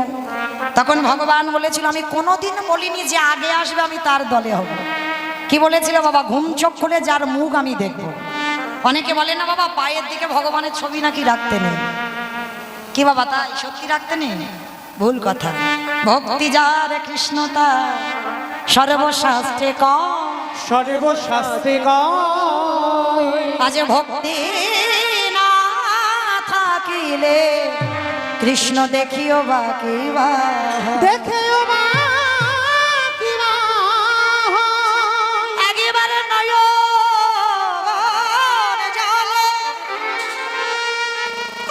তখন ভগবান বলেছিল, আমি কোনোদিন বলিনি যে আগে আসবে আমি তার দলে হব। কি বলেছিল বাবা, ঘুম চোখ খুলে যার মুখ আমি দেখব। অনেকে বলে না বাবা পায়ের দিকে ভগবানের ছবি নাকি রাখতে নেই, কি বাবা তাই সত্যি রাখতে নেই? ভুল কথা। ভক্তি যার কৃষ্ণ তার সর্বশাস্ত্রে সর্বশাস্ত্রে আজ ভক্তি না থাকিলে কৃষ্ণ দেখিও বা কিবা দেখেও বা একেবারে নয়ন জলে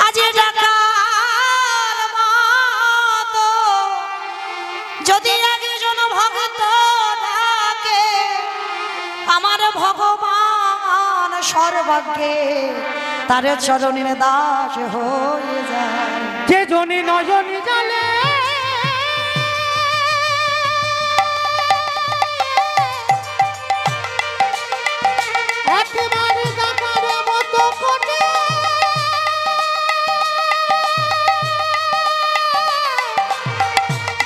আজ সর্বাগ্যে তার চরণের দাস হয়ে যায়। যে জনি নজনি জালে একেবারে দেখার মতো করে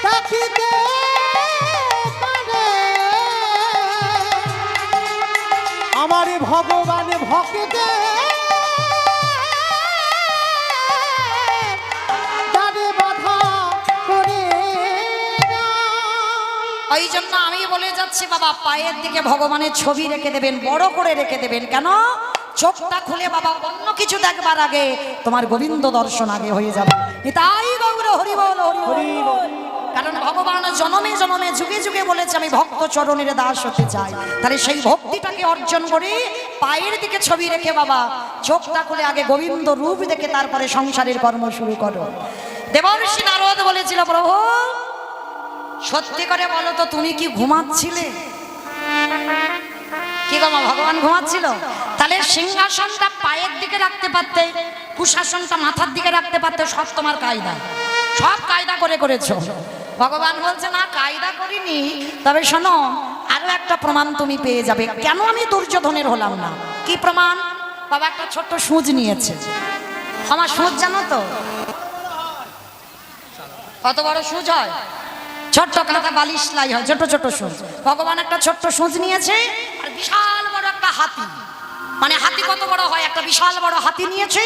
দেখিতে পারে আমার ভগবান ভক্তে ওই জন্য আমি বলে যাচ্ছি বাবা, পায়ের দিকে ভগবানের ছবি রেখে দেবেন, বড় করে রেখে দেবেন। কেন? চোখটা খুলে বাবা অন্য কিছু দেখবার আগে তোমার গোবিন্দ দর্শন আগে হয়ে যাবে। তাই গৌর হরি বল, হরি বল। কারণ ভগবান জনমে জনমে যুগে যুগে বলেছে আমি ভক্ত চরণের দাস হতে চাই। তাহলে সেই ভক্তিটাকে অর্জন করে পায়ের দিকে ছবি রেখে বাবা চোখটা খুলে আগে গোবিন্দ রূপ দেখে তারপরে সংসারের কর্ম শুরু করো। দেবর্ষি নারদ বলেছিল, প্রভু সত্যি করে বলো তো তুমি কি ঘুমাচ্ছিলে? কি গো মা, ভগবান ঘুমাচ্ছিল? তাহলে সিংহাসনটা পায়ের দিকে রাখতে পারতে, কুশাসনটা মাথার দিকে রাখতে পারতে, সব তোমার কায়দা, সব কায়দা করে করেছো। ভগবান বলছে না কায়দা করিনি, তবে শোনো আরো একটা প্রমাণ তুমি পেয়ে যাবে কেন আমি দুর্যোধনের হলাম না। কি প্রমাণ? বাবা একটা ছোট্ট সূচ নিয়েছে। আমার সূচ জানো তো কত বড় সূচ হয়? ছোট্ট কাঁথা বালিশ লাই হয়, ছোট ছোট সূচ। ভগবান একটা ছোট্ট সূচ নিয়েছে আর বিশাল বড় একটা হাতি, মানে হাতি কত বড় হয়, একটা বিশাল বড় হাতি নিয়েছে।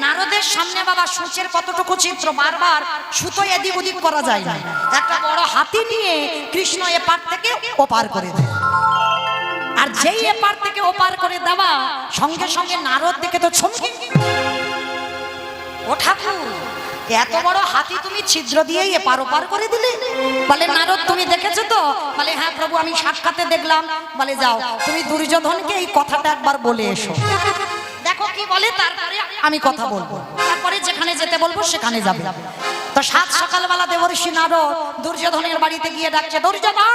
নারদের সামনে বাবা সূচের কতটুকু চিত্র বারবার সুতো এদিক ওদিক করা যায় না। একটা বড় হাতি নিয়ে কৃষ্ণ এপার থেকে ওপার করে দেয়। আর যেই এপার থেকে ওপার করে দেওয়া সঙ্গে সঙ্গে নারদ দেখে তো ছমকে, ও ঠাকুর এত বড় হাতি তুমি ছিদ্র দিয়েই এপার ওপার করে দিলে? বলে নারদ তুমি দেখেছো তো? বলে হ্যাঁ প্রভু আমি সাক্ষাতে দেখলাম। বলে যাও তুমি দুর্যোধনকে এই কথাটা একবার বলে এসো, দেখো কি বলে, তারপরে আমি কথা বলবো, তারপরে যেখানে যেতে বলবো সেখানে যাবে। তো সাত সকালবেলা দেবর্ষি নারদ দুর্যোধনের বাড়িতে গিয়ে ডাকছে, দুর্যোধন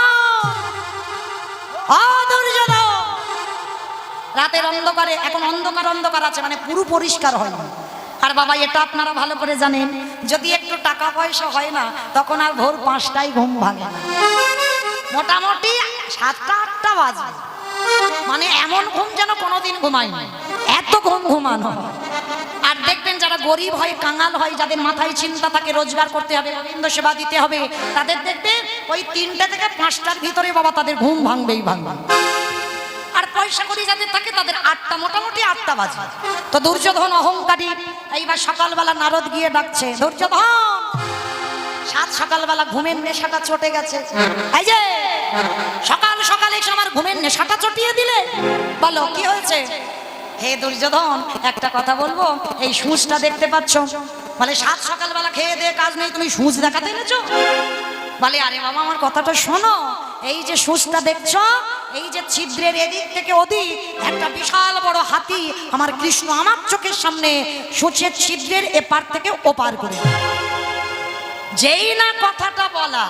ও দুর্যোধন। রাতের অন্ধকারে, এখন অন্ধকার অন্ধকার আছে, মানে পুরো পরিষ্কার হয়নি। আর বাবা এটা আপনারা ভালো করে জানেন, যদি একটু টাকা পয়সা হয় না তখন আর ভোর 5টায় ঘুম ভাঙে না, মোটামুটি 7টা 8টা বাজে। মানে এমন ঘুম যেন কোনোদিন ঘুমায়নি, এত ঘুম ঘুমানো। আর দেখবেন যারা গরিব হয়, কাঙাল হয়, যাদের মাথায় চিন্তা থাকে রোজগার করতে হবে, গোবিন্দ সেবা দিতে হবে, তাদের দেখবেন ওই 3টে থেকে 5টার ভিতরে বাবা তাদের ঘুম ভাঙবেই ভাঙবে। আর পয়সা করি যাদের থাকে তাদের 8টা, মোটামুটি 8টা বাজে। তো দুর্যোধন অহংকারী, এইবার সকালবেলা নারদ গিয়ে ডাকছে, দুর্যোধন সাত সকালবেলা ঘুমের নেশাটা চটে গেছে, এই যে সকাল সকালে এসে আমার ঘুমের নেশাটা চটিয়ে দিলে, বলো কি হয়েছে? হে দুর্যোধন একটা কথা বলবো, এই সূচটা দেখতে পাচ্ছ? বলে সাত সকালবেলা খেয়ে দিয়ে কাজ নেই, তুমি সূচ দেখাতে এনেছো? বলে আরে বাবা আমার কথাটা শোনো, এই যে সূচটা দেখছো, এই যে ছিদ্রের এদিক থেকে ওদিক একটা বিশাল বড় হাতি আমার কৃষ্ণ আমার চোখের সামনে সূচের ছিদ্রের এপার থেকে ওপার করে। যেই না কথাটা বলা,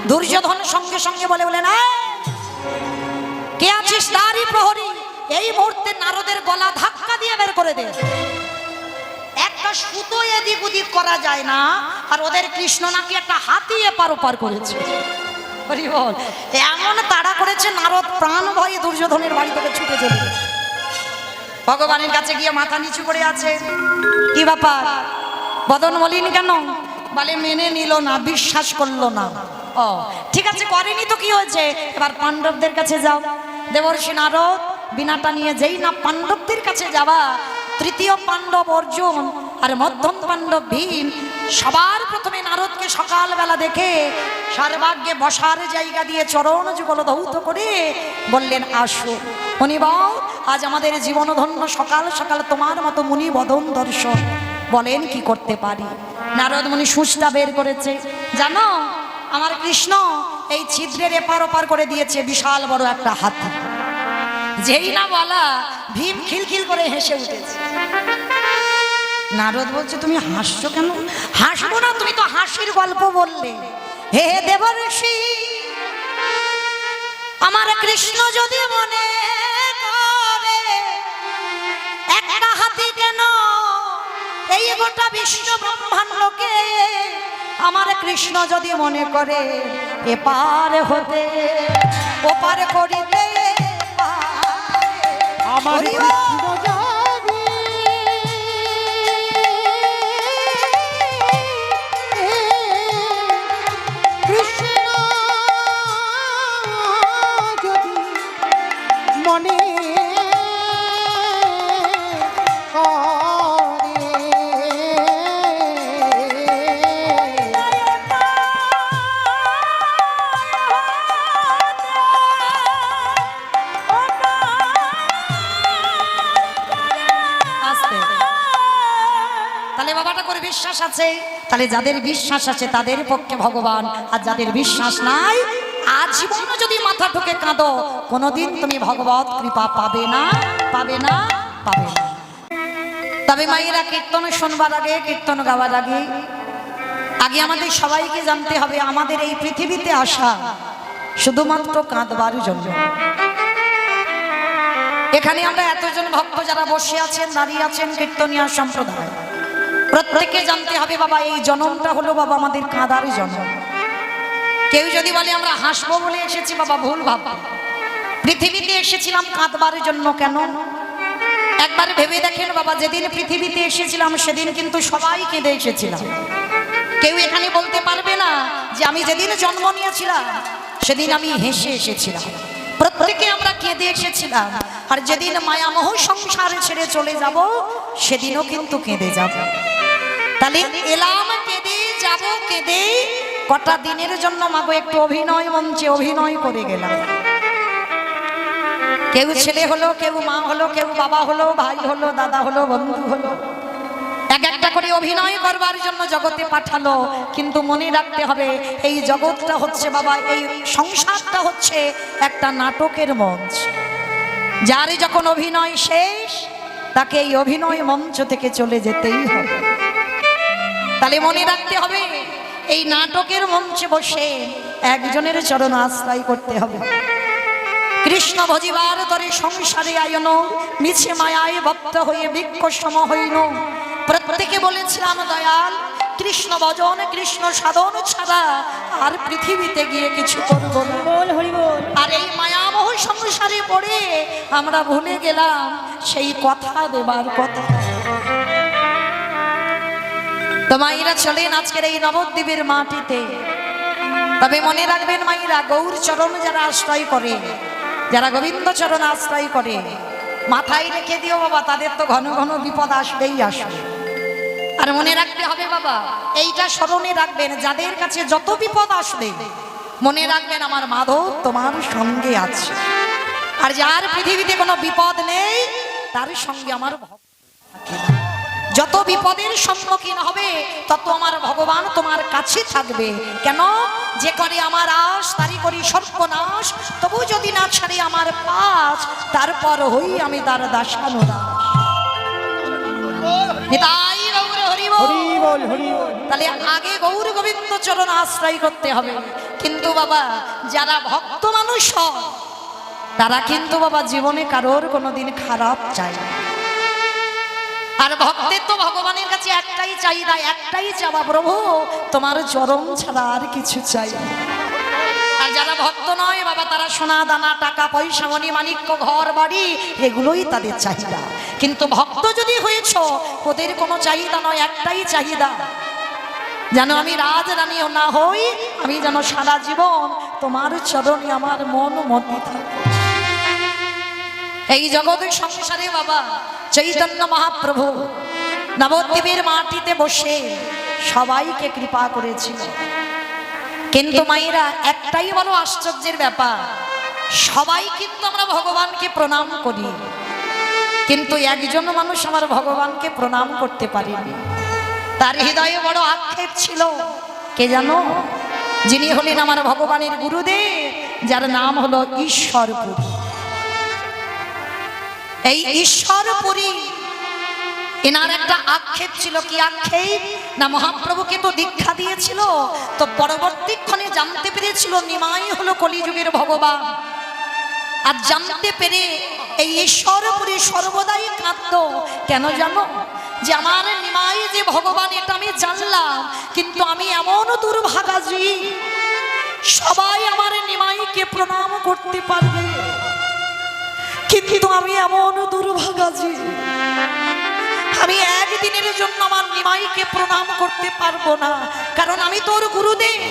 দুর্যোধন সঙ্গে সঙ্গে বলে বলে না কে আছিস তারই প্রহরী, এই মুহূর্তে নারদের গলা ধাক্কা দিয়ে বের করে দে। একটা সুতো এদিক ওদিক করা যায় না, আর ওদের কৃষ্ণ নাকি একটা হাতি এপার ওপার করেছে। এমন তাড়া করেছে নারদ প্রাণ ভয়ে দুর্যোধনের বাড়ি থেকে ছুটে চলে গেছে। ভগবানের কাছে গিয়ে মাথা নিচু করে আছে, কি ব্যাপার বদন মলিন কেন? বলে মেনে নিল না, বিশ্বাস করলো না। ও ঠিক আছে করেনি তো কি হয়েছে, এবার পাণ্ডবদের কাছে যাও। দেবর্ষি নারদ বিনাটা নিয়ে যেই না পাণ্ডবদের কাছে যাওয়া, তৃতীয় পাণ্ডব অর্জুন আর মধ্যম পাণ্ডব ভীম সবার প্রথমে নারদকে সকালবেলা দেখে সর্বাগ্যে বসার জায়গা দিয়ে চরণ যুগল ধৌত করে বললেন, আসো মুনিবর, আজ আমাদের জীবন ধন্য, সকাল সকাল তোমার মতো মুনি বদন দর্শন, বলেন কি করতে পারি? নারদ মুনি সূচটা বের করেছে, জানো আমার কৃষ্ণ এই ছিদ্রের এপার ওপার করে দিয়েছে বিশাল বড় একটা হাতি। যেই না বলা ভীম খিলখিল করে হেসে উঠেছে। নারদ বলছে তুমি হাসছো কেন? হাসবো না, তুমি তো হাসির গল্প বললে। হে দেবর্ষি, আমার কৃষ্ণ যদি মনে করে এই গোটা বিশ্ব ব্রহ্মাণ্ডকে আমার কৃষ্ণ যদি মনে করে এপার হতে ওপার করিতে আমার হরি কৃষ্ণ যাবে কৃষ্ণ যদি মনে তাহলে বাবাটা করে বিশ্বাস আছে, তাহলে যাদের বিশ্বাস আছে তাদের পক্ষে ভগবান, আর যাদের বিশ্বাস নাই আজীবন যদি মাথা ঠুকে কাঁদো কোনোদিন তুমি ভগবত কৃপা পাবে না, পাবে না, পাবে না। তবে মায়েরা কীর্তন শুনবার আগে, কীর্তন গাওয়ার আগে আগে আমাদের সবাইকে জানতে হবে আমাদের এই পৃথিবীতে আসা শুধুমাত্র কাঁদবার জন্য। এখানে আমরা এতজন ভক্ত যারা বসে আছেন, দাঁড়িয়ে আছেন, কীর্তনিয়া সম্প্রদায়, প্রত্যেককে জানতে হবে বাবা এই জন্মটা হলো বাবা আমাদের কাঁদার জন্ম। কেউ যদি বলে আমরা হাসবো বলে এসেছি, বাবা ভুল ভাববে। পৃথিবীতে এসেছিলাম কাঁদবার জন্য। কেন? একবার ভেবে দেখেন বাবা, যেদিন পৃথিবীতে এসেছিলাম সেদিন কিন্তু সবাই কেঁদে এসেছিলাম। কেউ এখানে বলতে পারবে না যে আমি যেদিন জন্ম নিয়েছিলাম সেদিন আমি হেসে এসেছিলাম। প্রত্যেকে আমরা কেঁদে এসেছিলাম, আর যেদিন মায়ামোহ সংসারে ছেড়ে চলে যাব সেদিনও কিন্তু কেঁদে যাব। তাহলে এলাম কেঁদে, যাব কেঁদে, কটা দিনের জন্য মাগো একটু অভিনয় মঞ্চে অভিনয় করে গেলাম। কেউ ছেলে হলো, কেউ মা হলো, কেউ বাবা হলো, ভাই হলো, দাদা হলো, বন্ধু হলো, এক একটা করে অভিনয় করবার জন্য জগতে পাঠালো। কিন্তু মনে রাখতে হবে এই জগৎটা হচ্ছে বাবা, এই সংসারটা হচ্ছে একটা নাটকের মঞ্চ। যার যখন অভিনয় শেষ তাকে এই অভিনয় মঞ্চ থেকে চলে যেতেই হবে। তাহলে মনে রাখতে হবে এই নাটকের মঞ্চে বসে একজনের চরণ আশ্রয় করতে হবে। কৃষ্ণ ভজিবার তরে সংসারে আয়ন, মিছে মায়ায় ভক্ত হয়ে বৃক্ষ সম হইন। প্রত্যেকে বলেছিলাম দয়াল কৃষ্ণ ভজন, কৃষ্ণ সাধন ছাড়া আর পৃথিবীতে গিয়ে কিছু করব না। আর এই মায়ামোহ সংসারে পড়ে আমরা ভুলে গেলাম সেই কথা দেবার কথা। তো মায়েরা চলেন আজকের এই নবদ্বীপের মাটিতে। তবে মনে রাখবেন মায়েরা, গৌর চরণ যারা আশ্রয় করে, যারা গোবিন্দ চরণ আশ্রয় করে, মাথায় রেখে দিও বাবা তাদের তো ঘন ঘন বিপদ আসবেই আসবে। আর মনে রাখতে হবে বাবা, এইটা স্মরণে রাখবেন, যাদের কাছে যত বিপদ আসবে মনে রাখবেন আমার মাধব তোমার সঙ্গে আছে। আর যার পৃথিবীতে কোনো বিপদ নেই তার সঙ্গে আমার ভক্ত থাকে। যত বিপদের সম্মুখীন হবে তত আমার ভগবান তোমার কাছে থাকবে। কেন? যে করে আমার আশ তারি করি সর্বনাশ, তবু যদি না ছাড়ে আমার পাশ, তারপর হই আমি তার দাসানুদাস। তাহলে আগে গৌর গোবিন্দ চরণ আশ্রয় করতে হবে। কিন্তু বাবা যারা ভক্ত মানুষ তারা কিন্তু বাবা জীবনে কারোর কোনোদিন খারাপ চায় না। আর ভক্তের তো ভগবানের কাছে একটাই চাহিদা, একটাই চাওয়া, প্রভু তোমার চরণ ছাড়া আর কিছু চাই না। আর যারা ভক্ত নয় বাবা তারা সোনা দানা, টাকা পয়সা, মণি মাণিক্য, ঘর বাড়ি, এগুলোই তাদের চাহিদা। কিন্তু ভক্ত যদি হয়েছ ওদের কোনো চাহিদা নয়, একটাই চাহিদা, যেন আমি রাজরানীও না হই, আমি যেন সারা জীবন তোমার চরণে আমার মন মতি থাকে। এই জগতের সংসারে বাবা চৈতন্য মহাপ্রভু নবদ্বীপের মাটিতে বসে সবাইকে কৃপা করেছিল। কিন্তু মায়েরা একটাই বড় আশ্চর্যের ব্যাপার, সবাই কিন্তু আমরা ভগবানকে প্রণাম করি, কিন্তু একজন মানুষ আমার ভগবানকে প্রণাম করতে পারেনি। তার হৃদয়ে বড় আক্ষেপ ছিল। কে জানো? যিনি হলেন আমার ভগবানের গুরুদেব, যার নাম হলো ঈশ্বরপুরী। এই ঈশ্বরপুরী এনার একটা আক্ষেপ ছিল। কি আক্ষেপ? না মহাপ্রভুকে তো দীক্ষা দিয়েছিল, তো পরবর্তীক্ষণে জানতে পেরেছিল নিমাই হলো কলিযুগের ভগবান। আর জানতে পেরে এই ঈশ্বরপুরী সর্বদাই কাঁদত। কেন জানো? যে আমার নিমাই যে ভগবান এটা আমি জানলাম, কিন্তু আমি এমন দুর্ভাগাজি, সবাই আমার নিমাইকে প্রণাম করতে পারবে, কিন্তু আমি এমন দুর্ভাগাজি, আমি একদিনের জন্য আমার নিমাইকে প্রণাম করতে পারবো না, কারণ আমি তোর গুরুদেব।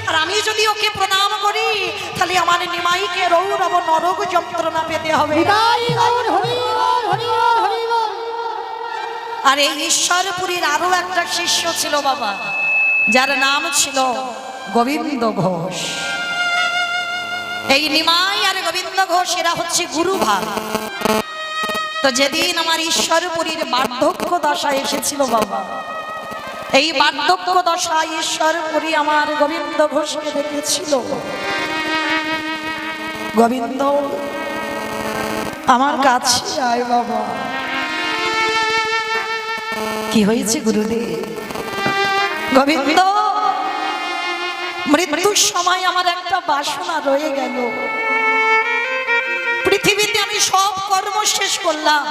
আর আমি যদি ওকে প্রণাম করি তাহলে আমার নিমাইকে রৌরব নরক যন্ত্রণা পেতে হবে। বিদায় গৌর হরি বল, হরি বল, হরি বল। আর এই ঈশ্বরপুরীর আরো একটা শিষ্য ছিল বাবা, যার নাম ছিল গোবিন্দ ঘোষ। এই নিমাই আর গোবিন্দ ঘোষ এরা হচ্ছে গুরু ভাই। তো যেদিন আমার ঈশ্বরপুরীর বার্ধক্য দশা এসেছিল বাবা, এই বার্ধক্য দশা ঈশ্বরপুরী আমার গোবিন্দ ঘোষকে দেখেছিল। গোবিন্দ আমার কাছে আয় বাবা। কি হয়েছে গুরুদেব? গোবিন্দ, মৃত্যুর সময় আমার একটা বাসনা রয়ে গেল। পৃথিবীতে আমি সব কর্ম শেষ করলাম,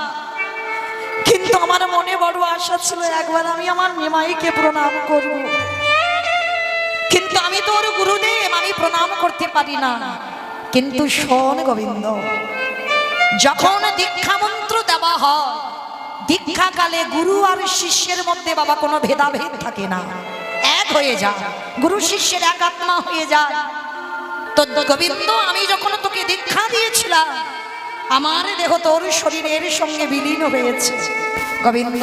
কিন্তু আমার মনে বড় আশা ছিল একবার আমি আমার নিমাইকে প্রণাম করব, কিন্তু আমি তোর গুরুদেব, আমি প্রণাম করতে পারি না। কিন্তু শোন গোবিন্দ, যখন দীক্ষা মন্ত্র দেওয়া হয়, দীক্ষাকালে গুরু আর শিষ্যের মধ্যে বাবা কোনো ভেদাভেদ থাকে না, এক হয়ে যায়, গুরু শিষ্যের এক আত্মা হয়ে যায়। তো গোবিন্দ, আমি যখন তোকে দীক্ষা দিয়েছিলাম, আমার দেহ তোর শরীরের সঙ্গে বিলীন হয়েছে। গোবিন্দ,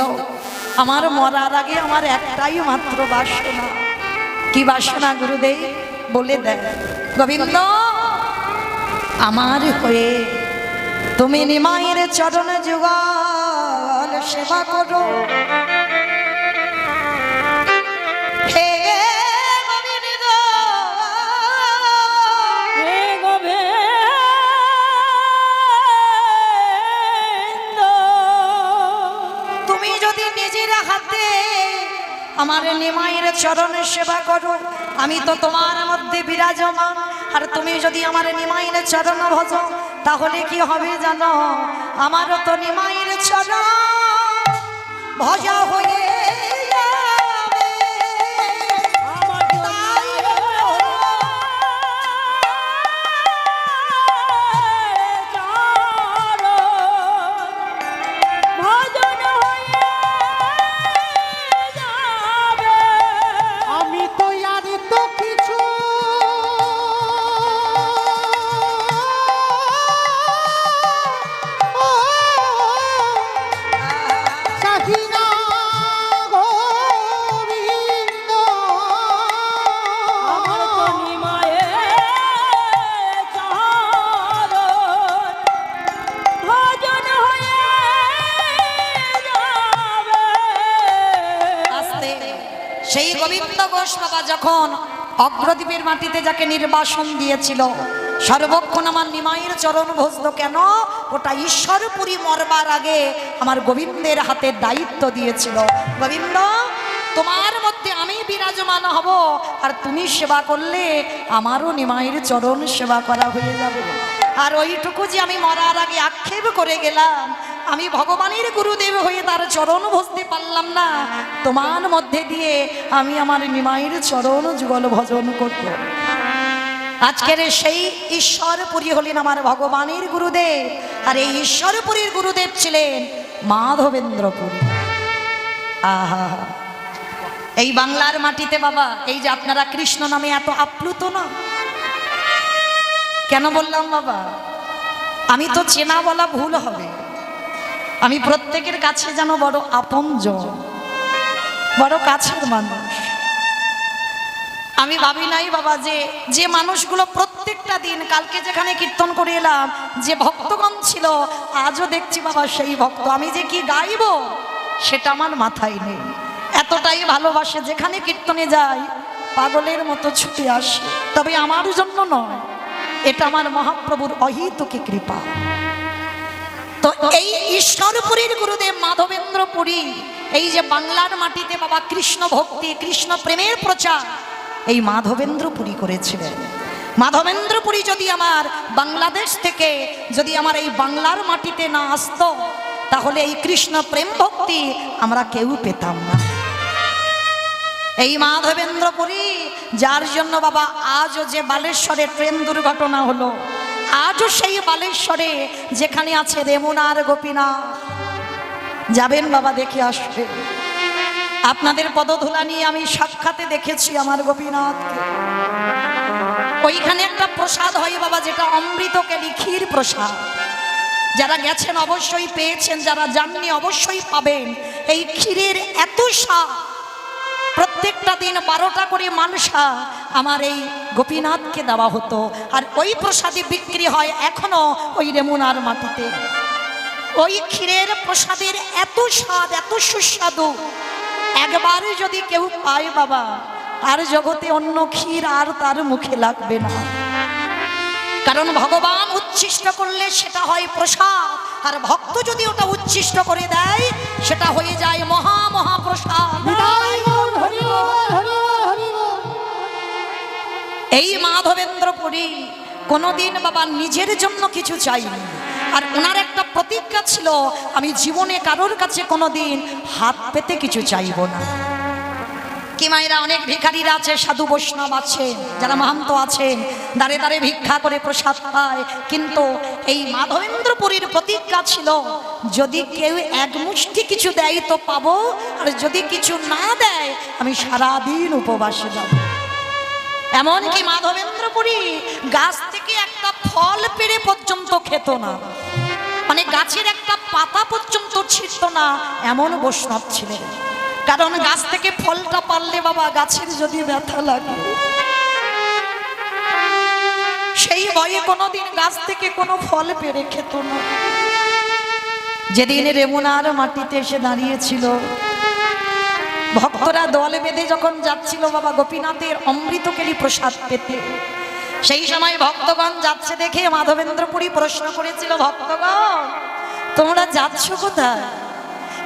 আমার মরার আগে আমার একটাই মাত্র বাসনা। কি বাসনা গুরুদেব? বলে দেন। গোবিন্দ, আমার হয়ে তুমি নিমাইয়ের চরণ যুগল সেবা করো। হে গোবিন্দ, হে গোবিন্দ, তুমি যদি নিজের হাতে আমার নিমাইয়ের চরণ সেবা করো, আমি তো তোমার মধ্যে বিরাজমান। আর তুমি যদি আমার নিমাইয়ের চরণ ভজো, তাহলে কি হবে জানো? আমারও তো নিমাইয়ের চরণ ভজা হয়ে যাবে। তাই আমি তো আর তো কিছু চাহি না গোবিন্দ। আস্তে। সেই গোবিন্দ ঘোষ বাবা যখন অগ্রদ্বীপের মাটিতে যাকে নির্বাসন দিয়েছিল, সর্বক্ষণ আমার নিমাইয়ের চরণ ভজত কেন? ওটা ঈশ্বরপুরী মরবার আগে আমার গোবিন্দের হাতে দায়িত্ব দিয়েছিল। গোবিন্দ, তোমার মধ্যে আমি বিরাজমান হব, আর তুমি সেবা করলে আমারও নিমাইয়ের চরণ সেবা করা হয়ে যাবে। আর ওইটুকু যে আমি মরার আগে আক্ষেপ করে গেলাম, আমি ভগবানের গুরুদেব হয়ে তার চরণ ভজতে পারলাম না, তোমার মধ্যে দিয়ে আমি আমার নিমাইয়ের চরণ যুগল ভজন করব। আজকের সেই ঈশ্বরপুরী হলেন আমার ভগবানের গুরুদেব, আর এই ঈশ্বরপুরীর গুরুদেব ছিলেন মাধবেন্দ্রপুরী। আহা, এই বাংলার মাটিতে বাবা, এই যে আপনারা কৃষ্ণ নামে এত আপ্লুত না কেন বললাম বাবা? আমি তো চেনা বলা ভুল হবে, আমি প্রত্যেকের কাছে যেন বড় আপনজন, বড় কাছের মানুষ। আমি ভাবি নাই বাবা যে মানুষগুলো প্রত্যেকটা দিন, কালকে যেখানে কীর্তন করে এলাম, যে ভক্তগণ ছিল, আজও দেখছি বাবা সেই ভক্ত। আমি যে কি গাইবো সেটা আমার মাথায় নেই, এতটাই ভালোবাসে, যেখানে কীর্তনে যাই পাগলের মতো ছুটে আসে। তবে আমার জন্য নয়, এটা আমার মহাপ্রভুর অহিতুকি কৃপা। তো এই ঈশ্বরপুরীর গুরুদেব মাধবেন্দ্রপুরী, এই যে বাংলার মাটিতে বাবা কৃষ্ণ ভক্তি, কৃষ্ণ প্রেমের প্রচার এই মাধবেন্দ্রপুরী করেছিলেন। মাধবেন্দ্রপুরী যদি আমার বাংলাদেশ থেকে যদি আমার এই বাংলার মাটিতে না আসতো, তাহলে এই কৃষ্ণ প্রেম ভক্তি আমরা কেউ পেতাম না। এই মাধবেন্দ্রপুরী, যার জন্য বাবা আজও যে বালেশ্বরে ট্রেন দুর্ঘটনা হলো, আজও সেই বালেশ্বরে যেখানে আছে রেমুনার গোপীনাথ, যাবেন বাবা দেখে আসবে। আপনাদের পদধূলা নিয়ে আমি সাক্ষাতে দেখেছি আমার গোপীনাথকে। ওইখানে একটা প্রসাদ হয় বাবা, যেটা অমৃতকে লিখির প্রসাদ। যারা গেছেন অবশ্যই পেয়েছেন, যারা যাননি অবশ্যই পাবেন। এই ক্ষীরের এত স্বাদ, প্রত্যেকটা দিন 12টা করে মালসা আমার এই গোপীনাথকে দেওয়া হতো। আর ওই প্রসাদে বিক্রি হয় এখনো ওই রেমুনার মাটিতে। ওই ক্ষীরের প্রসাদের এত স্বাদ, এত সুস্বাদু, একবারে যদি কেউ পায় বাবা, আর জগতে অন্য ক্ষীর আর তার মুখে লাগবে না। কারণ ভগবান উচ্ছিষ্ট করলে সেটা হয় প্রসাদ, আর ভক্ত যদি ওটা উচ্ছিষ্ট করে দেয় সেটা হয়ে যায় মহা মহাপ্রসাদ। এই মাধবেন্দ্রপুরী কোনোদিন বাবা নিজের জন্য কিছু চাইনি। আর ওনার একটা প্রতিজ্ঞা ছিল, আমি জীবনে কারোর কাছে কোনোদিন হাত পেতে কিছু চাইব না। কি মায়েরা, অনেক ভিখারিরা আছে, সাধু বৈষ্ণব আছে, যারা মহান্ত আছেন, দাঁড়ে দাঁড়ে ভিক্ষা করে প্রসাদ পায়। কিন্তু এই মাধবেন্দ্রপুরীর প্রতিজ্ঞা ছিল, যদি কেউ এক মুষ্টি কিছু দেয় তো পাবো, আর যদি কিছু না দেয় আমি সারাদিন উপবাসে যাব। এমনকি মাধবেন্দ্রপুরী গাছ থেকে একটা ফল পেড়ে পর্যন্ত খেত না, মানে গাছের একটা পাতা পর্যন্ত ছিঁড়ত না, এমন বৈষ্ণব ছিলেন। কারণ গাছ থেকে ফলটা পারলে বাবা গাছের যদি ব্যথা লাগে, সেই ভয়ে কোনোদিন গাছ থেকে কোনো ফল পেড়ে খেত না। যেদিন রেমুনার মাটিতে এসে দাঁড়িয়েছিল, ভক্তরা দল বেঁধে যখন যাচ্ছিল বাবা গোপীনাথের অমৃতকেলি প্রসাদ পেতে, সেই সময় ভক্তগণ যাচ্ছে দেখে মাধবেন্দ্রপুরী প্রশ্ন করেছিল, ভক্তগণ তোমরা যাচ্ছ কোথায়?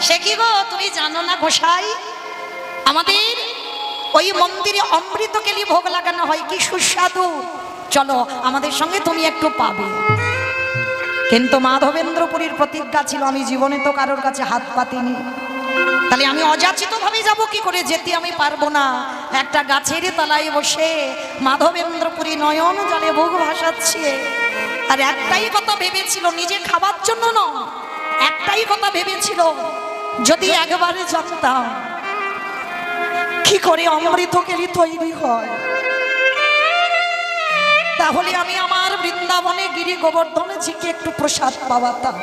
সে কি গো, তুমি জানো না গোসাই, আমাদের ওই মন্দিরে অমৃতকেলি ভোগ লাগানো হয়, কি সুস্বাদু, চলো আমাদের সঙ্গে তুমি একটু পাবে। কিন্তু মাধবেন্দ্রপুরীর প্রতিজ্ঞা ছিল, আমি জীবনে তো কারোর কাছে হাত পাতিনি, তাহলে আমি অযাচিত ভাবে যাব কি করে? যেতে আমি পারবো না। একটা গাছের তলায় বসে মাধবেন্দ্রপুরী নয়ন জলে বুক ভাসাচ্ছে, আর একটাই কথা ভেবেছিল, নিজে খাবার জন্য নয়, একটাই কথা ভেবেছিল, যদি একবারে জানতাম কি করে অমৃতকেলি তৈরি হয়, তাহলে আমি আমার বৃন্দাবনে গিরি গোবর্ধনে ঝিকে একটু প্রসাদ পাওয়াতাম।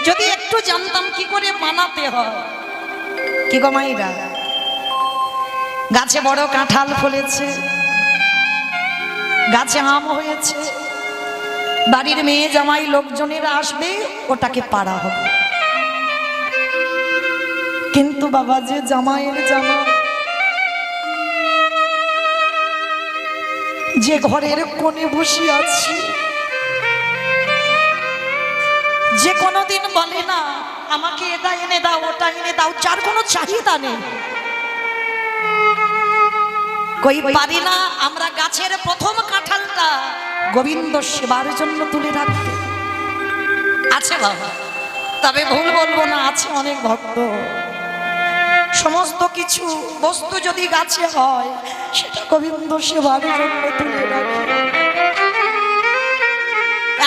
যদি একটু জানতাম কি করে বানাতে হয়। কি গো মাইরা, গাছে বড় কাঁঠাল ফলেছে, গাছে আম হয়েছে, বাড়ির মেয়ে জামাই লোকজনেরা আসবে, ওটাকে পাড়া হবে। কিন্তু বাবা, যে জামাইয়ের জামা, যে ঘরের কোণে বসে আছি, যে কোনোদিন বলে না আমাকে এটা এনে দাও, ওটা এনে দাও, যার কোনো চাহিদা নেই, কই পারি না আমরা গাছের প্রথম কাঁঠালটা গোবিন্দ সেবার জন্য তুলে রাখতে? আছে বাবা, তবে ভুল বলবো না, আছে অনেক ভক্ত। সমস্ত কিছু বস্তু যদি গাছে হয়, সেটা গোবিন্দ সেবার জন্য তুলে রাখে।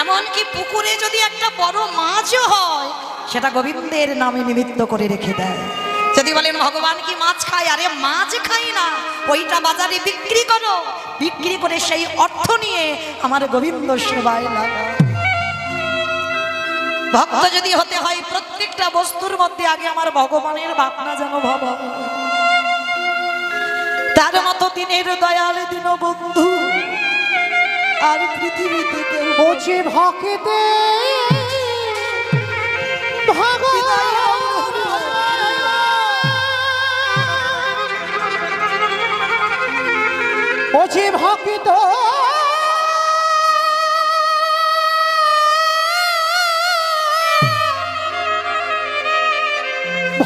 এমনকি পুকুরে যদি একটা বড় মাছও হয়, সেটা গোবিন্দের নামে নিমিত্ত করে রেখে দেয়। যদি বলেন ভগবান কি মাছ খায়, আরে মাছ খাই না, ওইটা বাজারে বিক্রি করো, বিক্রি করে সেই অর্থ নিয়ে আমার গোবিন্দ সেবায় লাগা। ভক্ত যদি হতে হয়, প্রত্যেকটা বস্তুর মধ্যে আগে আমার ভগবানের ভাবনা যেন ভাবা। তার মতো দিনের দয়াল দীনবন্ধু আর পৃথিবীতে কেউ ওছে ভকেতে ওছে ভকিত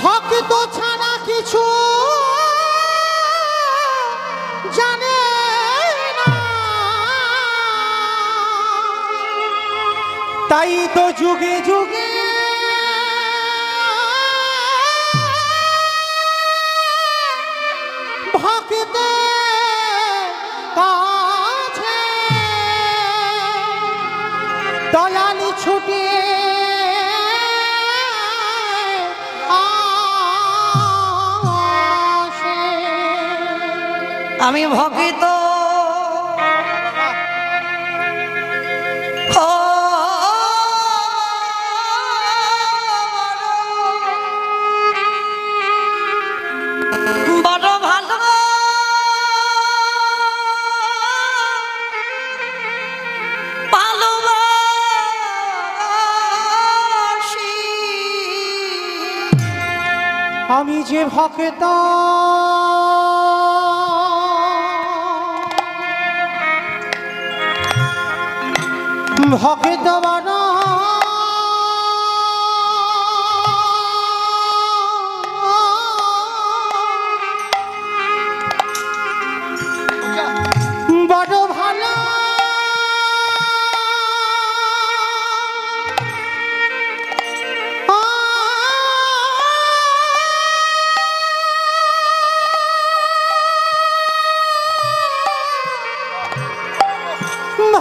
ভকিত ছাড়া কিছু জানে না, তাই তো যুগে যুগে দয়ালি ছুটে আসে। আমি ভকিত ও বড় ভালো ভালোবাসি। আমি যে ভক্ত ভক্ত বড় বড় ভালো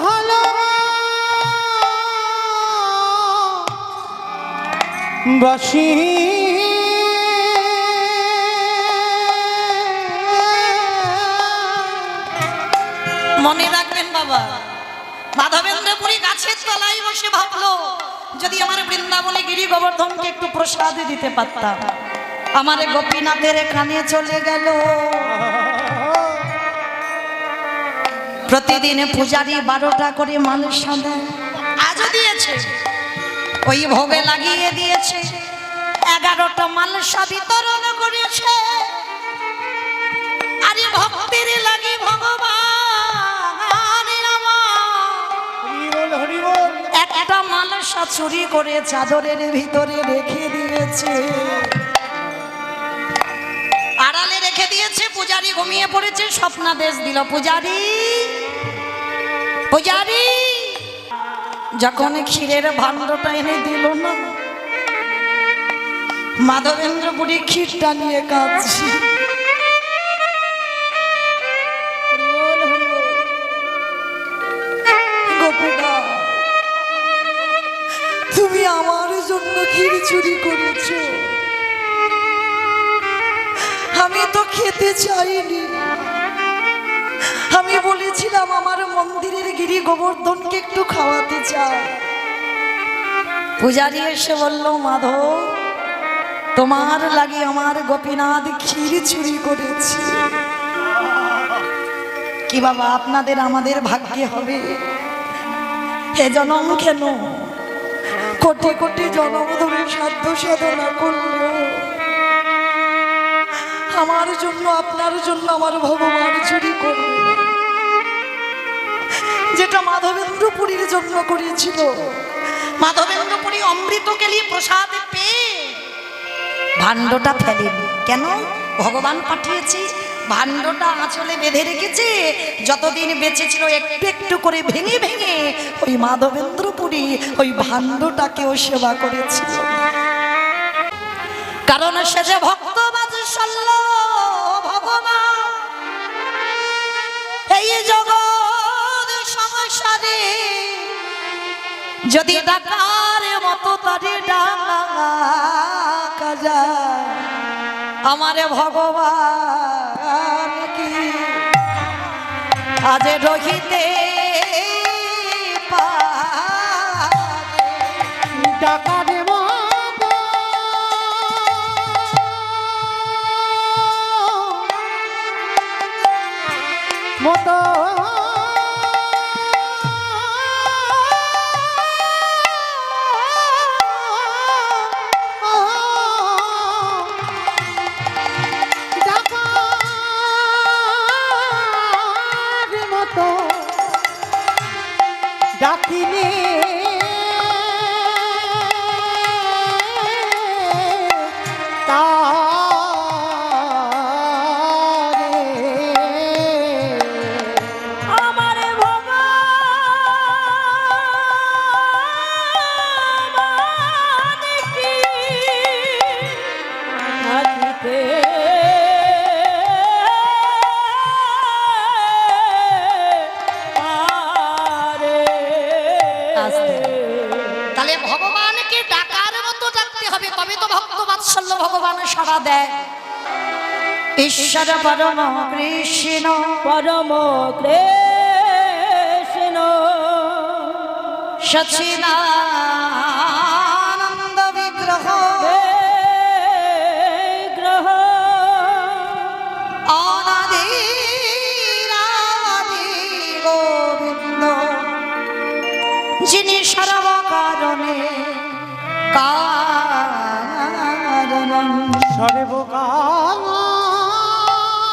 ভালো বাসি। মনে রাখবেন বাবা, মাধবেন্দ্রপুরী গাছের তলায় বসে ভাবলো যদি আমার বৃন্দাবনে গিরি গোবর্ধনকে একটু প্রসাদ দিতে পারতাম। আমার গোপীনাথের কানে চলে গেল। প্রতিদিন পূজারি 12টা করে মালসা দেয়, আজও দিয়েছে। ওই ভোগে লাগিয়ে দিয়েছে, 11টা মালসা বিতরণ করেছে। আরে ভক্তের লাগি ভগবান একটা মালসা চুরি করে চাদরের ভিতরে রেখে দিয়েছে, আড়ালে রেখে দিয়েছে। পূজারি ঘুমিয়ে পড়েছে, স্বপ্নাদেশ দিল, পূজারি পূজারি। যখন ক্ষীরের ভাণ্ডটা এনে দিল না, মাধবেন্দ্রপুরী ক্ষীরটা নিয়ে কাঁদছি। গোপীনা, তুমি আমার জন্য ক্ষীর চুরি করেছো, আমি তো খেতে চাইনি। আমি বলেছিলাম আমার মন্দিরের গিরি গোবর্ধনকে একটু খাওয়াতে চাই। পূজারি এসে বলল, মাধব তোমার লাগে আমার গোপীনাথ ক্ষীর চুরি করেছে। কি বাবা, আপনাদের আমাদের ভাগ্যে হবে এ জনম কেন, কোটি কোটি জনম ধরে সাধ্য সাধনা করলেও আমার জন্য আপনার জন্য আমার ভগবান চুরি করবে না। যেটা মাধবেন্দ্রপুরীর জন্য করেছিল, মাধবেন্দ্রপুরী অমৃত কেলি প্রসাদ পেয়ে ভাণ্ডটা ফেলেনি। কেন? ভগবান পাঠিয়েছি, ভাণ্ডটা আঁচলে বেঁধে রেখেছে। যতদিন বেঁচে ছিল একটু একটু করে ভেঙে ভেঙে ওই মাধবেন্দ্রপুরী ওই ভাণ্ডটাকেও সেবা করেছিল। কারণ সে যে ভক্তবাৎসল্য ভগবান, এই জগৎ সংসারে যদি ডাকার মতো তারে ডাকা যায়, আমারে ভগবান কি আজ রহিতে পারে? ডাকারে মতো ডাকি তাহলে ভগবানকে ডাকার মতো ডাকতে হবে, তবে তো ভক্ত বাৎসল্য ভগবান সাড়া দেয়। ঈশ্বর পরম কৃষ্ণ পরম কৃষ্ণ সচিদানন্দ বিগ্রহ গ্রহ অনাদিরাদি গোবিন্দ, যিনি সর্ব কারণে কারণম সর্বকাল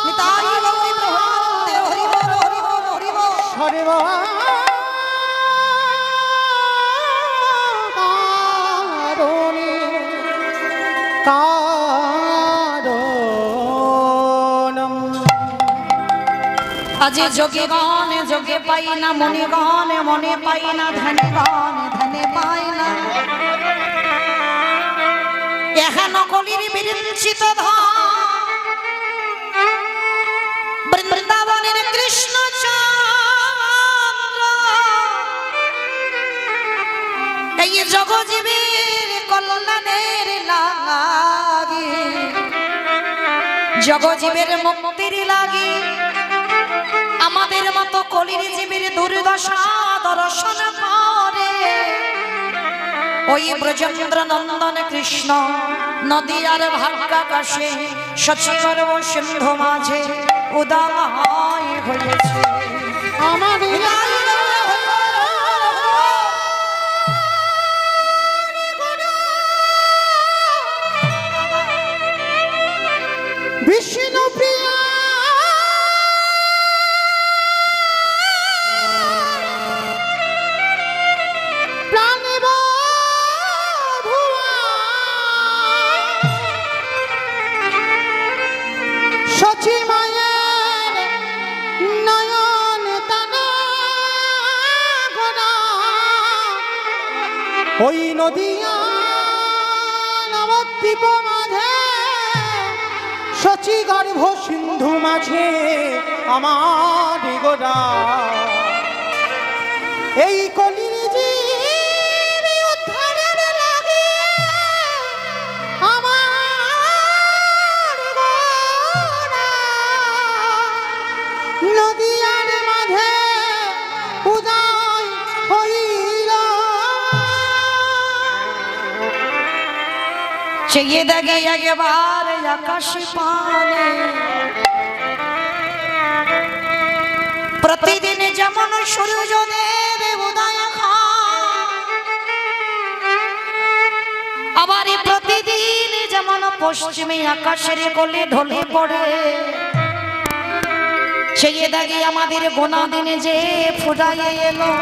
নিতাই গৌরী ব্রহ্মানন্দে হরি বল হরি বল হরি বল। সর্বকারণে কারণম। আজি যোগীগণ যোগে পাই না, মণিগণ মনে পাই না, ধ্যানীগণ ধ্যানে পাই না। এহা নকলির বিরঞ্চিত বৃন্দাবনের কৃষ্ণ চন্দ্র, এই জগজীবের কল্যাণের লাগি, জগজীবের মুক্তির লাগি, আমাদের মতো কলির জীবের দুর্দশা দর্শন করে ওই ব্রজেন্দ্র নন্দন কৃষ্ণ নদীয়ার ভাগ্যাকাশে সচিগর্ভ সিন্ধু মাঝে উদয় হয়েছে। আমাদের বিষ্ণু প্রিয়া সচি মায়ের নয়ন তানা গোনা, ওই নদিয়া নবদ্বীপ মাঝে সচি গর্ভ সিন্ধু মাঝে আমার গোড়া। এই কলির জীব উদ্ধারের লাগে আমার গোড়া, নদিয়ার মাঝে উদয় হইল। চেয়ে দেখে একবার আকাশ পানে, প্রতিদিন যেমন সূর্যদেব উদয় হয়, আবার প্রতিদিন যেমন পশ্চিমে আকাশের কোলে ঢলে পড়ে। চেয়ে দেখে আমাদের গোনা দিনে যে ফুরাই এলো,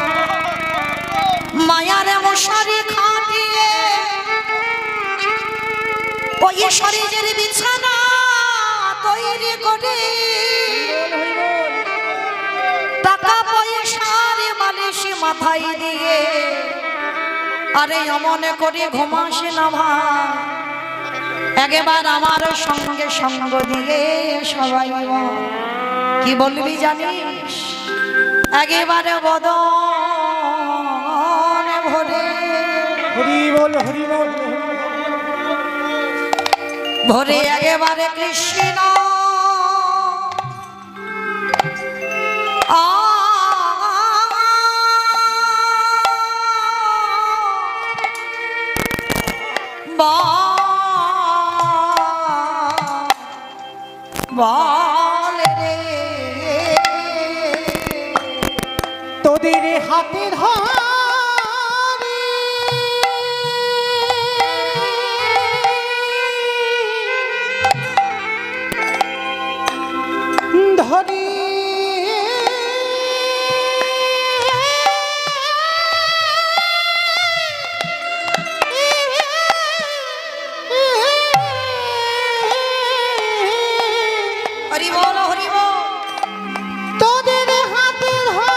মায়ার মশারি খাটিয়ে ওই শরীরের বিছানা তৈরি করে, টাকা পয়সার মালিশ মাথায় দিয়ে, আরে অমনে করে ঘুমাসে না ভাই, একবার আমার সঙ্গে সঙ্গ দিয়ে সবাই কি বলবি জানিস, একেবারে বদন ভরে হরি বল হরি বল ভরে একেবারে কৃষ্ণ বল রে তোদের হাতে ধরে ধরি হরি বল হরি বল তোদের হাতে ধরে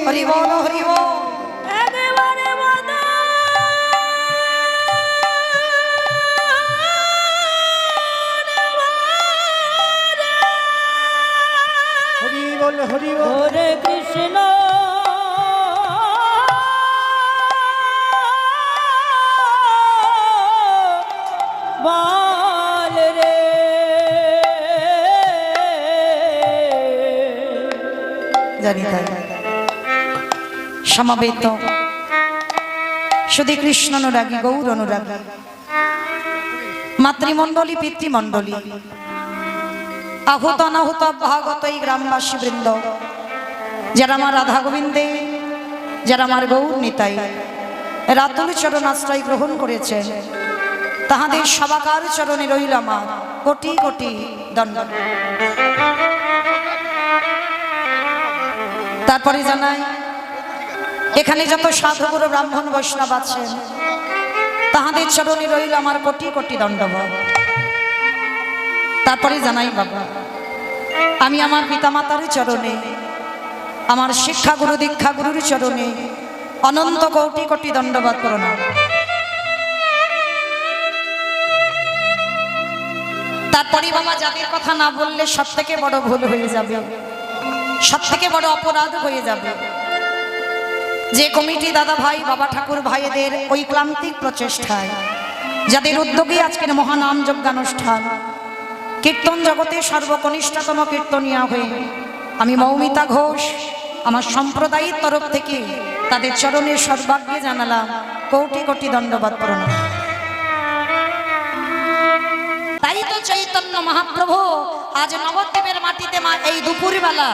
হরি বল হরি বল। হরি বল হরি বল। হরে কৃষ্ণ বল রে জানি তাই সমবেত শুধু কৃষ্ণ অনুরাগী গৌর অনুরাগী মাতৃমণ্ডলী পিতৃমণ্ডলী আহুত অনাহুত ভাগত এই গ্রামবাসী বৃন্দ যারা আমার রাধা গোবিন্দে যারা আমার গৌর নিতাই রাতুল চরণ আশ্রয় গ্রহণ করেছেন তাহাদের সবাকার চরণে রইল আমার কোটি কোটি দণ্ড। তারপরে জানাই এখানে যত সাধুগুরু ব্রাহ্মণ বৈষ্ণব আছেন তাহাদের চরণে রইল আমার কোটি কোটি দণ্ডবত। তারপরে জানাই বাবা আমি আমার পিতামাতার চরণে আমার শিক্ষা গুরু দীক্ষা গুরুর চরণে অনন্ত কোটি কোটি দণ্ডবত প্রণাম। তারপরে বাবা যাদের কথা না বললে সব থেকে বড় ভুল হয়ে যাবে, সব থেকে বড় অপরাধ হয়ে যাবে। যে কমিটি দাদা ভাই বাবা ঠাকুর ভাইদের ওই ক্লান্তিক প্রচেষ্টায় যাদের উদ্যোগে আজকের মহানাম যজ্ঞানুষ্ঠান কীর্তন জগতে সর্বকনিষ্ঠতম কীর্তনিয়া হয়ে আমি মৌমিতা ঘোষ আমার সম্প্রদায়ের তরফ থেকে তাদের চরণে সর্বাগ্যে জানালাম কোটি কোটি দণ্ডবত প্রণাম। তাই তো চৈতন্য মহাপ্রভু আজ নবদ্বীপের মাটিতে মা এই দুপুরবেলা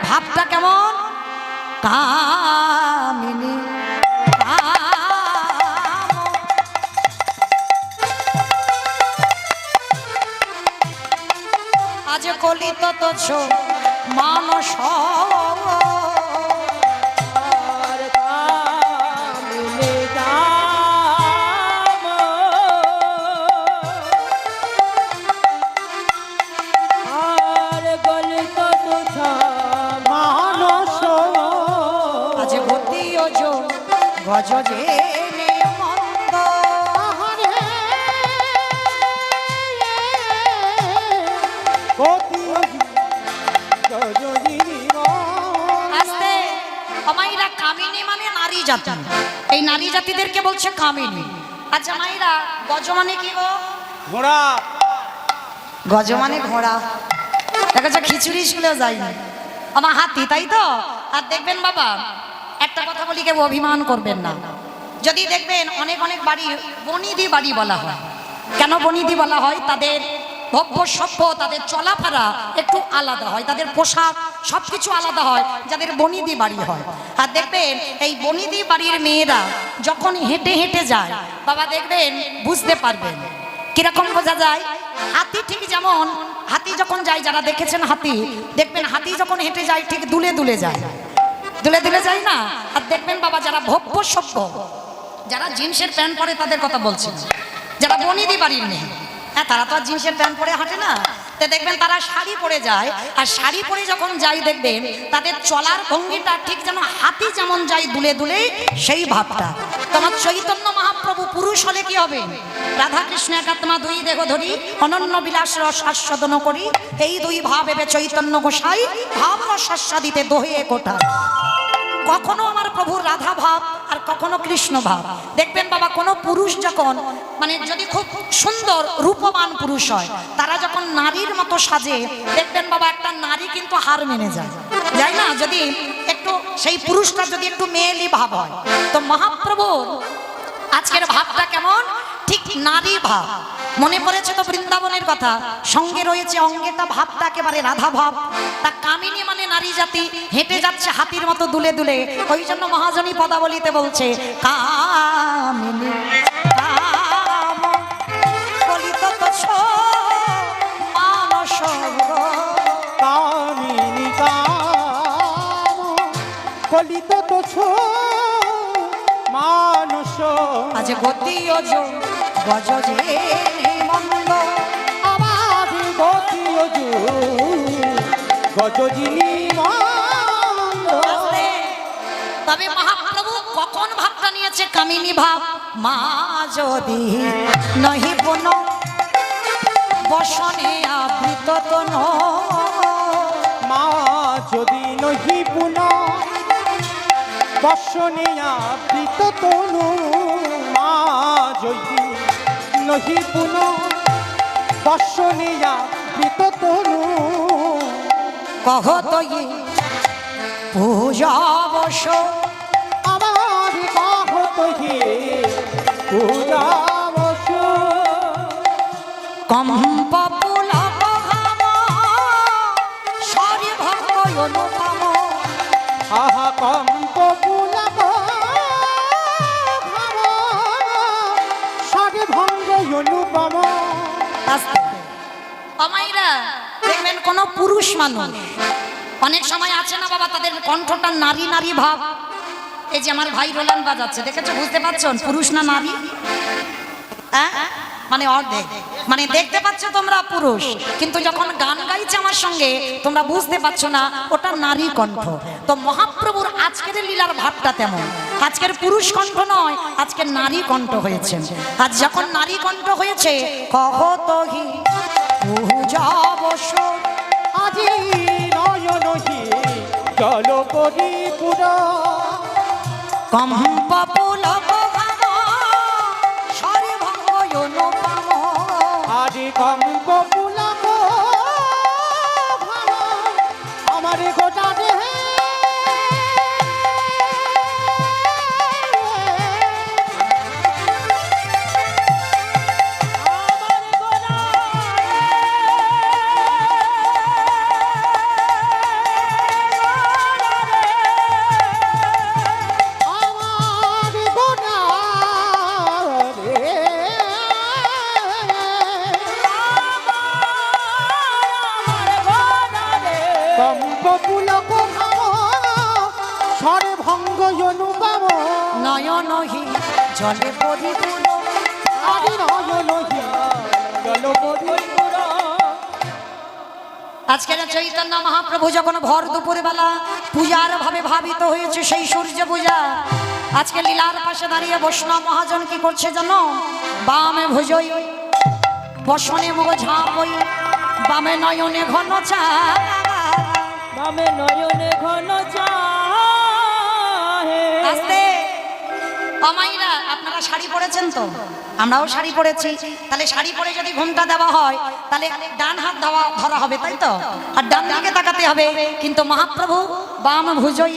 ভাবটা কেমন কামিনী আজ কলিত তো মানস গজ যে মন্দ আস্তে আমাইরা কামিনী মানে নারী জাতি, এই নারী জাতিদেরকে বলছে কামিনী। আচ্ছা মাইরা গজ মানে কি গো? ঘোড়া। গজ মানে ঘোড়া। দেখা খিচুড়ি স্কুলেও যাইনি আমার হাতি, তাই তো? আর দেখবেন বাবা একটা কথা বলি, কেউ অভিমান করবেন না। যদি দেখবেন অনেক অনেক বাড়ি বনিদি বাড়ি বলা হয়। কেন বনিদি বলা হয়? তাদের ভব্য সভ্য তাদের চলাফেরা একটু আলাদা হয়, তাদের পোশাক সবকিছু আলাদা হয় যাদের বনিদি বাড়ি হয়। আর দেখবেন এই বনিদি বাড়ির মেয়েরা যখন হেঁটে হেঁটে যায় বাবা দেখবেন বুঝতে পারবেন কিরকম বোঝা যায়। হাতি ঠিক যেমন হাতি যখন যায়, যারা দেখেছেন হাতি দেখবেন হাতি যখন হেঁটে যায় ঠিক দুলে দুলে যায়, দুলে দুলে যায় না। আর দেখবেন বাবা যারা ভব্য সভ্য যারা জিন্সের প্যান্ট পরে তাদের কথা বলছি, যারা বনিদি বাড়ির মেয়ে, হ্যাঁ তারা তো আর জিন্সের প্যান্ট পরে হাঁটে না। তো দেখবেন তারা শাড়ি পরে যায়, আর শাড়ি পরে যখন যায় দেখবেন তাদের চলার ভঙ্গিটা ঠিক যেন হাতি যেমন যায় দুলে দুলে, সেই ভাবটা। তোমার চৈতন্য মহাপ্রভু পুরুষ হলে কি হবে? রাধা কৃষ্ণ একাত্মা দুই দেহ ধরি অনন্য বিলাস রস আস্বাদন করি, এই দুই ভাব এবে চৈতন্য গোসাই ভাব রস আস্বাদিতে দোহে কোটা। কখনো আমার প্রভুর রাধা ভাব আর কখনো কৃষ্ণ ভাব। দেখবেন বাবা কোনো পুরুষ যখন মানে যদি খুব সুন্দর রূপবান পুরুষ হয়, তারা যখন নারীর মতো সাজে দেখবেন বাবা একটা নারী কিন্তু হার মেনে যায়, যাই না? যদি একটু সেই পুরুষটা যদি একটু মেয়েলি ভাব হয়, তো মহাপ্রভুর আজকের ভাবটা কেমন? ঠিক নারী ভাব। মনে পড়েছে তো বৃন্দাবনের কথা, সঙ্গে রয়েছে অঙ্গেটা ভাবটা একেবারে রাধা ভাব। তা কামিনী মানে নারী জাতি, হেঁটে যাচ্ছে হাতির মতো দুলে দুলে। ওই জন্য মহাজনী পদাবলিতে বলছে কামিনী কাম কলিত তোষ মানস কামিনী কাম কলিত তোষ কিছু মানুষ আজ গতি গজ যে মন্দ আমার গতি গজজিনী আস্তে। তবে মহাপ্রভু কখন ভাবটা নিয়েছে কামিনী ভাব, মা যদি নহি পুন বসনে আবৃত তন, মা যদি নহি পুনঃ বর্ষণিয়া বৃত তনু, মা যদি নহি পুনঃ বর্ষণিয়া বৃত তনু, কহ তই পূজা বস আমার কহতহি পূজা বসু, কম্প পুলক ঘাম সরি ভঙ্গ অনুপম, আহা কম্প পুলক ঘাম সারে ভঙ্গ অনুপম। অমাইরা দেখবেন কোন পুরুষ মানুষ অনেক সময় আছে না বাবা, তাদের কণ্ঠটা নারী নারী ভাব। এই যে আমার ভাই রোলান বাজাচ্ছে, দেখেছো, বুঝতে পারছো পুরুষ না নারী? হ্যাঁ, মানে অর্ধেক, মানে দেখতে পাচ্ছ তোমরা পুরুষ, কিন্তু যখন গান গাইছে আমার সঙ্গে তোমরা বুঝতে পারছো না ওটা নারী কণ্ঠ। তো মহাপ্রভুর আজকের লীলার ভাবটা তেমন, আজকের পুরুষ কণ্ঠ নয়, আজকের নারী কণ্ঠ হয়েছে। আজ যখন নারী কণ্ঠ হয়েছে, কহতহি পূজা বস আজি নয়নহি জল পরিপুর, কম্প পুলক ঘাম সরি ভঙ্গ অনুপম, আজি কম্প পুলক ঘাম আমার গোটা দেহে পুলক ঘাম স্বরে ভঙ্গ অনুপম, নয়নহি জলে পরিপূর্ণ, আদি নয়নহি জল পরিপুর। আজকের চৈতন্য মহাপ্রভু যখন ভর দুপুর বেলা পূজার ভাবে ভাবিত হয়েছে সেই সূর্য পূজা, আজকে লীলার পাশে দাঁড়িয়ে বৈষ্ণব মহাজন কি করছে জানো? বামে ভুজই বসনে মুখ ঝাঁপই, বামে নয়নে ঘন চা, বামে নয়নে ঘন চাহে। আস্তে। অমাইরা আপনারা শাড়ি পরেছেন তো, আমরাও শাড়ি পরেছি, তাহলে শাড়ি পরে যদি ঘোমটা দেওয়া হয় তাহলে ডান হাত ধরা হবে, তাই তো, আর ডান দিকে তাকাতে হবে। কিন্তু মহাপ্রভু বাম ভুজই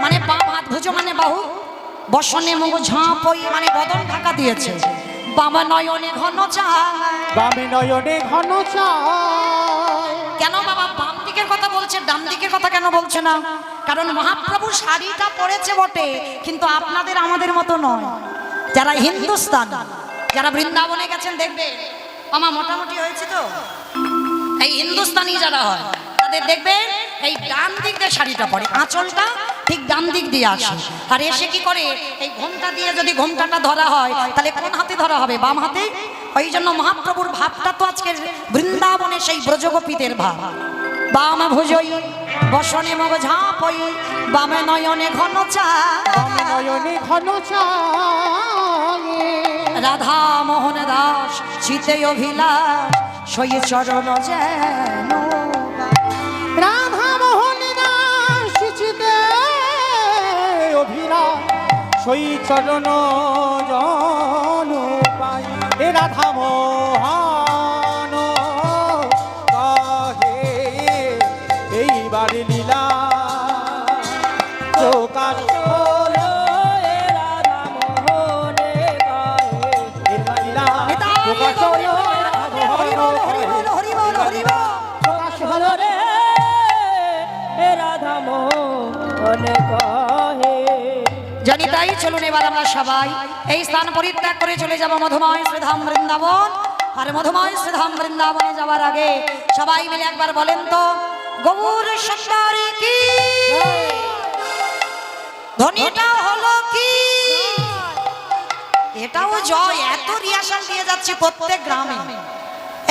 মানে বাম হাত, ভুজো মানে বাহু, বসনে মুখ ঝাঁপই মানে বদন ঢাকা দিয়েছে, বাম নয়নে ঘন চা। বামে নয়নে ঘন চায়, কেন বাবা বাম দিকের কথা বলছে, ডান দিকের কথা কেন বলছে না? কারণ মহাপ্রভু শাড়িটা পরেছে বটে, কিন্তু আপনাদের আমাদের মতো নয়। যারা হিন্দুস্তান, যারা বৃন্দাবনে গেছেন দেখবে, আমার মোটামুটি হয়েছে তো, এই হিন্দুস্তানি যারা হয় তাদের দেখবেন এই ডান দিক দিয়ে শাড়িটা পরে, আঁচলটা ঠিক ডান দিক দিয়ে আসে, আর এসে কি করে এই ঘোমটা দিয়ে যদি ঘোমটাটা ধরা হয় তাহলে কোন হাতে ধরা হবে? বাম হাতে। ওই জন্য মহাপ্রভুর ভাবটা তো আজকে বৃন্দাবনে সেই ব্রজগোপীদের ভাব। বাম ভুজই বসনে মগ ঝাঁপই, বামে নয়নে ঘন চা, বামে নয়নে ঘন চায়, রাধা মোহন দাস চিতে অভিলাষ সই চরণ যেন, রাধা মোহন দাস চিতে অভিলাষ সই চরণ জন পাই, এ রাধা মোহন কহে এইবার লীলা প্রকাশ হলো, এ রাধা মোহনে গায়ে। এইবার লীলা প্রকাশ হলো, হরি বল, হরি বল, হরি বল, হরি বল। প্রকাশ হলো রে এ রাধা মোহনে গায়ে। জানি তাই চলুন এবার আমরা সবাই এই স্থান পরিত্যাগ করে চলে যাব মধুময় শ্রীধাম বৃন্দাবন। আর মধুময় শ্রীধাম বৃন্দাবনে যাওয়ার আগে সবাই মিলে একবার বলেন তো, গৌর সুন্দরী কি, ধ্বনিটা হলো কি? এটাও জয়। এত রিহার্সাল দিয়ে যাচ্ছি প্রত্যেক গ্রামে।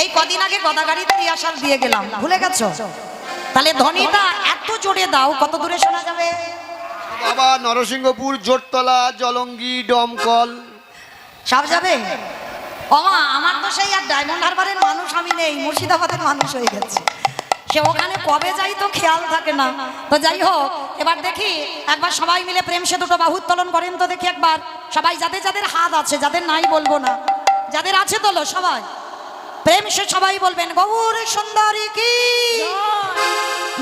এই কদিন আগে গদাগাড়িতে রিহার্সাল দিয়ে গেলাম, ভুলে গেছো? তাহলে ধ্বনিটা এত জোরে দাও, কত দূরে শোনা যাবে? বাবা নরসিংহপুর, জোরতলা, জলঙ্গি, দমকল সব যাবে। ওমা, আমার তো সেই আর ডায়মন্ড হারবারের মানুষ আমি নেই, মুর্শিদাবাদের মানুষ হয়ে গেছে। সে ওখানে কবে যাই তো খেয়াল থাকে না। তো যাই হোক, এবার দেখি একবার সবাই মিলে প্রেম সে দুটো বাহু উত্তোলন করেন তো দেখি একবার সবাই, যাদের যাদের হাত আছে, যাদের নাই বলবো না, যাদের আছে তোলো সবাই প্রেম সে সবাই বলবেন গৌর সুন্দরী কি,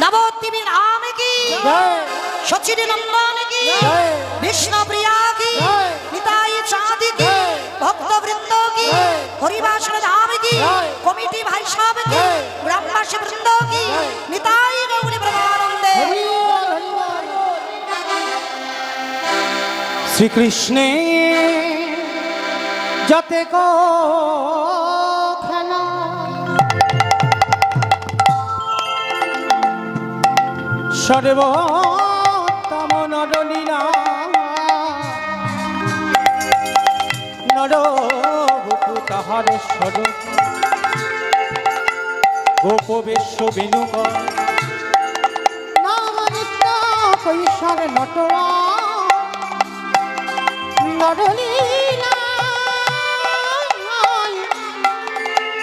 নবদ্বীপী রাম কি, সচিন নন্দন কি, বিষ্ণু প্রিয়া কি, নিতাই চাঁদ কি, ভক্তবৃন্দ কি, হরিবাসন ধাম কি, কমিটি ভাই সব কি, ব্রহ্মাসী বৃন্দ কি, নিতাই গৌরী ব্রহ্মানন্দে। শ্রীকৃষ্ণে যতে কো খেলা সর্বোত্তম নরলীলা নরবপু তাহার স্বরূপ গোপবেশ্য বেণুকর নাম নিত্য কৈশোর নটরা নরলীলা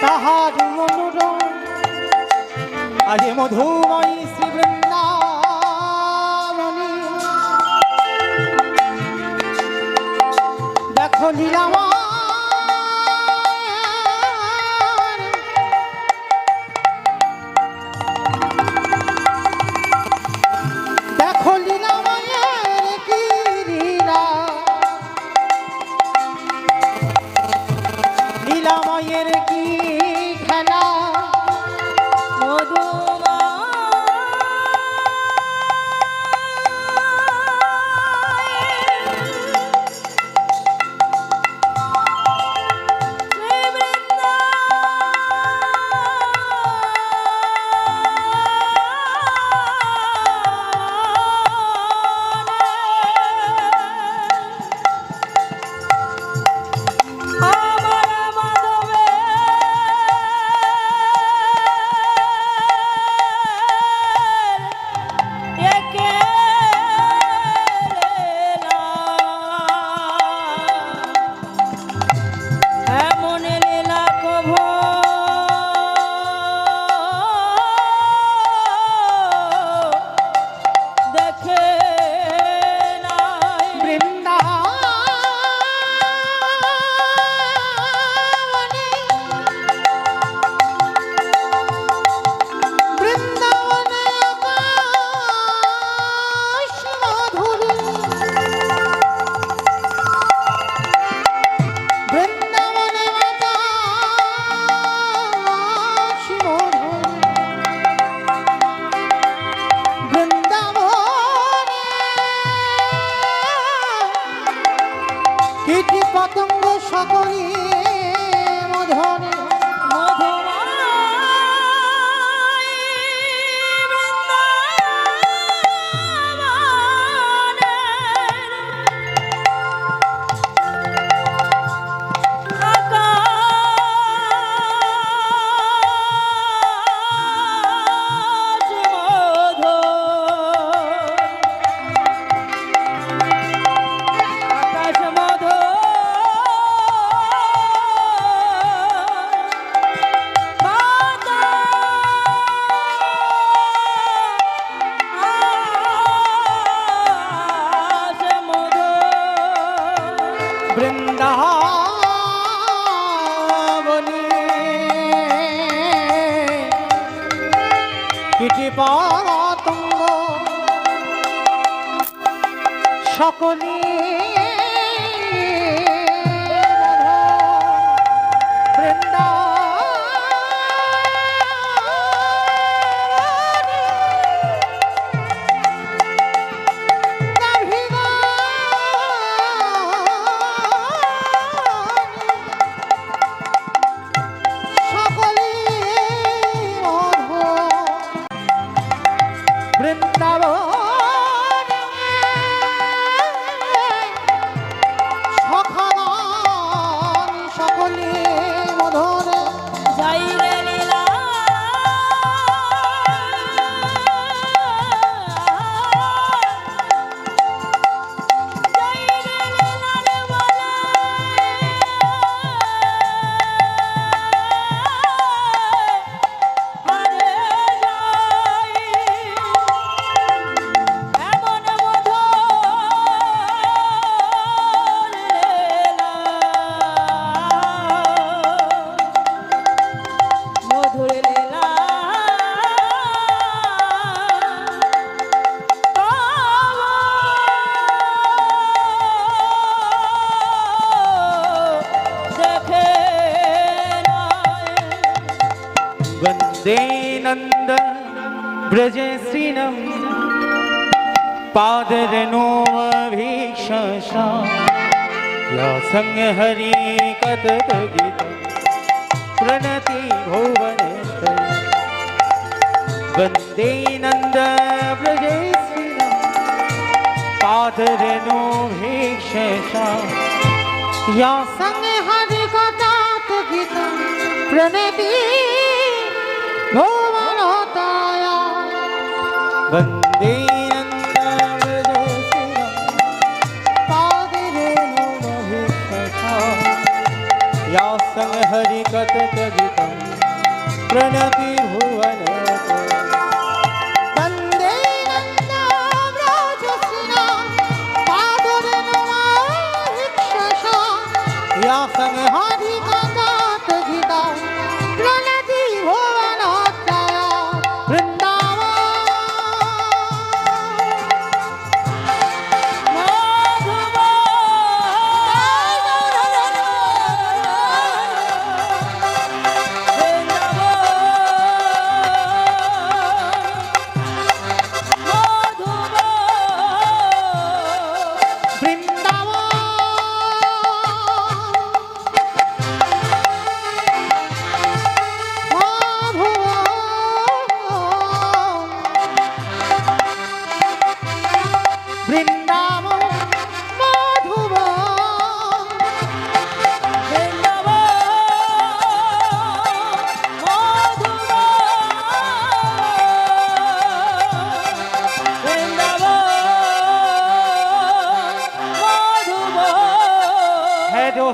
তাহার অনুরোধ আজ মধুময়ী শ্রী বৃন্দাবনী দেখো লীলামা দেখো লীলামায়ের কি লীলা, লীলামায়ের কি খেলা মধুমা কীট পতঙ্গ সকলে মধনে বৃন্দাবনী কীটি পতঙ্গ সকলে বৃন্দাবন नंद ब्रजे श्रीनम पादरेणोऽभीक्षसा या संग हरि कथत गीत प्रणति भुवनेश्वरी वंदे नंद ब्रजे श्रीनम पादरेणोऽभीक्षसा या संग हरि कथत गीत प्रणति भुवनोताया वंदे हरि कथत गीतं प्रणति भुवन वंदे नंदव्रजसिना पादरेणुमभिक्षसा या संग हरि कथत गीतं प्रणति भुवनोत्तया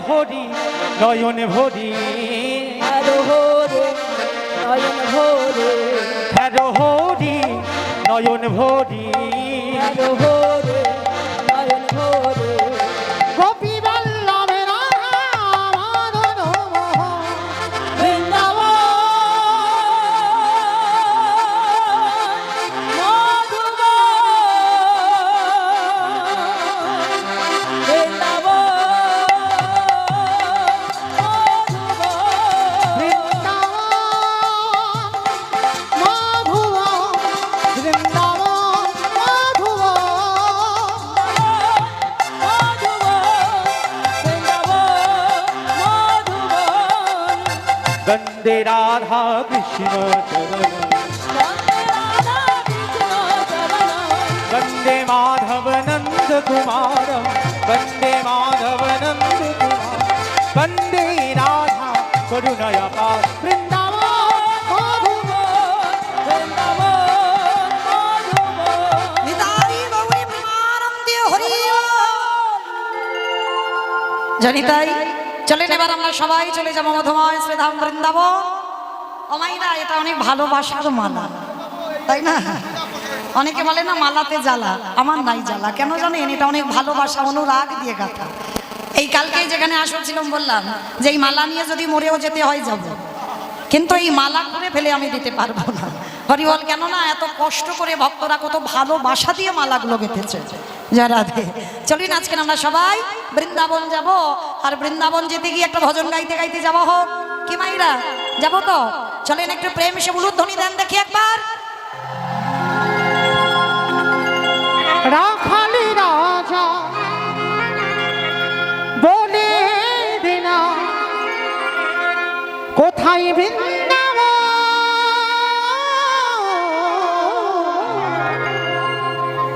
হরি নয়ন ভরি হ্যালো হরে নয়ন ভরে হ্যালো হরি নয়ন ভরি হ্যালো হরে নয়ন ভরে গোপী বল্লভে রাধা মাধব বৃন্দাবন মধুবন বৃন্দাবন वंदे राधा कृष्ण चरण वंदे माधव नंद कुमार वंदे माधव नंद कुमार वंदे राधा करुणया पार নিতাই গৌরী প্রেমানন্দে হরি জানি তাই চলেন এবার আমরা সবাই চলে যাবো মধুময় শ্রীধাম বৃন্দাবন। ও মাইনা, এটা অনেক ভালোবাসার মালা, তাই না? অনেকে বলে না মালাতে জ্বালা, আমার নাই জ্বালা। কেন জানেন? এটা অনেক ভালোবাসা, অনুরাগ দিয়ে গাঁথা। এই কালকেই যেখানে আসছিলাম বললাম যে এই মালা নিয়ে যদি মরেও যেতে হয় যাব, কিন্তু এই মালা করে ফেলে আমি দিতে পারবো না। হরিবল। কেন না এত কষ্ট করে ভক্তরা কত ভালোবাসা দিয়ে মালাগুলো গেঁথেছে। যারা দে চলুন আজকে আমরা সবাই বৃন্দাবন যাব, আর বৃন্দাবন যেতে গিয়ে একটা ভজন গাইতে গাইতে যাবো। হোক কি মাইরা, যাবো তো? চলেন একটু প্রেম এসে উলুধ্বনি দেন দেখি একবার। রাখালি রাজা বলে দিনা কোথায় বৃন্দাবন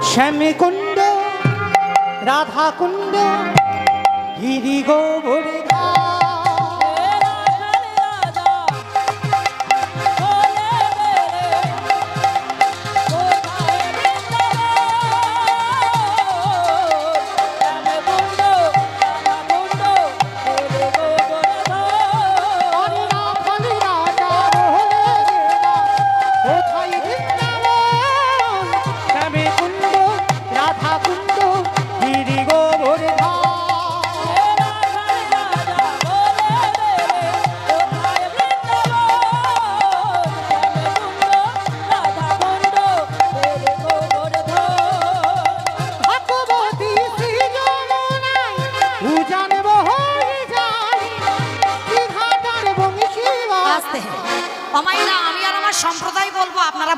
শ্যামী কুণ্ড রাধা কুণ্ড গিরি গোবর্ধা রাধা কুণ্ড গিরি গোবর্ধা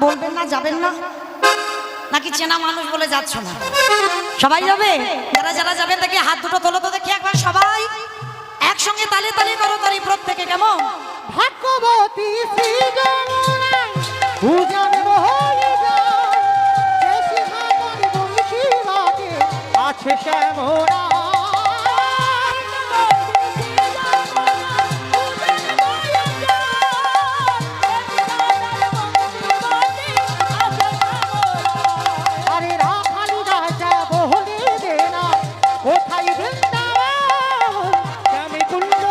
বলবেন না, যাবেন না? নাকি চেনা মানুষ বলে যাচ্ছ না? সবাই যাবে? যারা যারা যাবেন দেখি হাত দুটো তোলো তো দেখি একবার সবাই একসঙ্গে তালে তালে করো তালি প্রত্যেকে। কেমন? ভাগ্যবতী শ্রী যমুনায় উজান বয়ে যায়, দেশি হাতর বংশী বাজে আছে শ্যামরা। আরে রাখালি রাজা বহলে দেনা, কোথায় বৃন্দাবন, শ্যামী কুণ্ড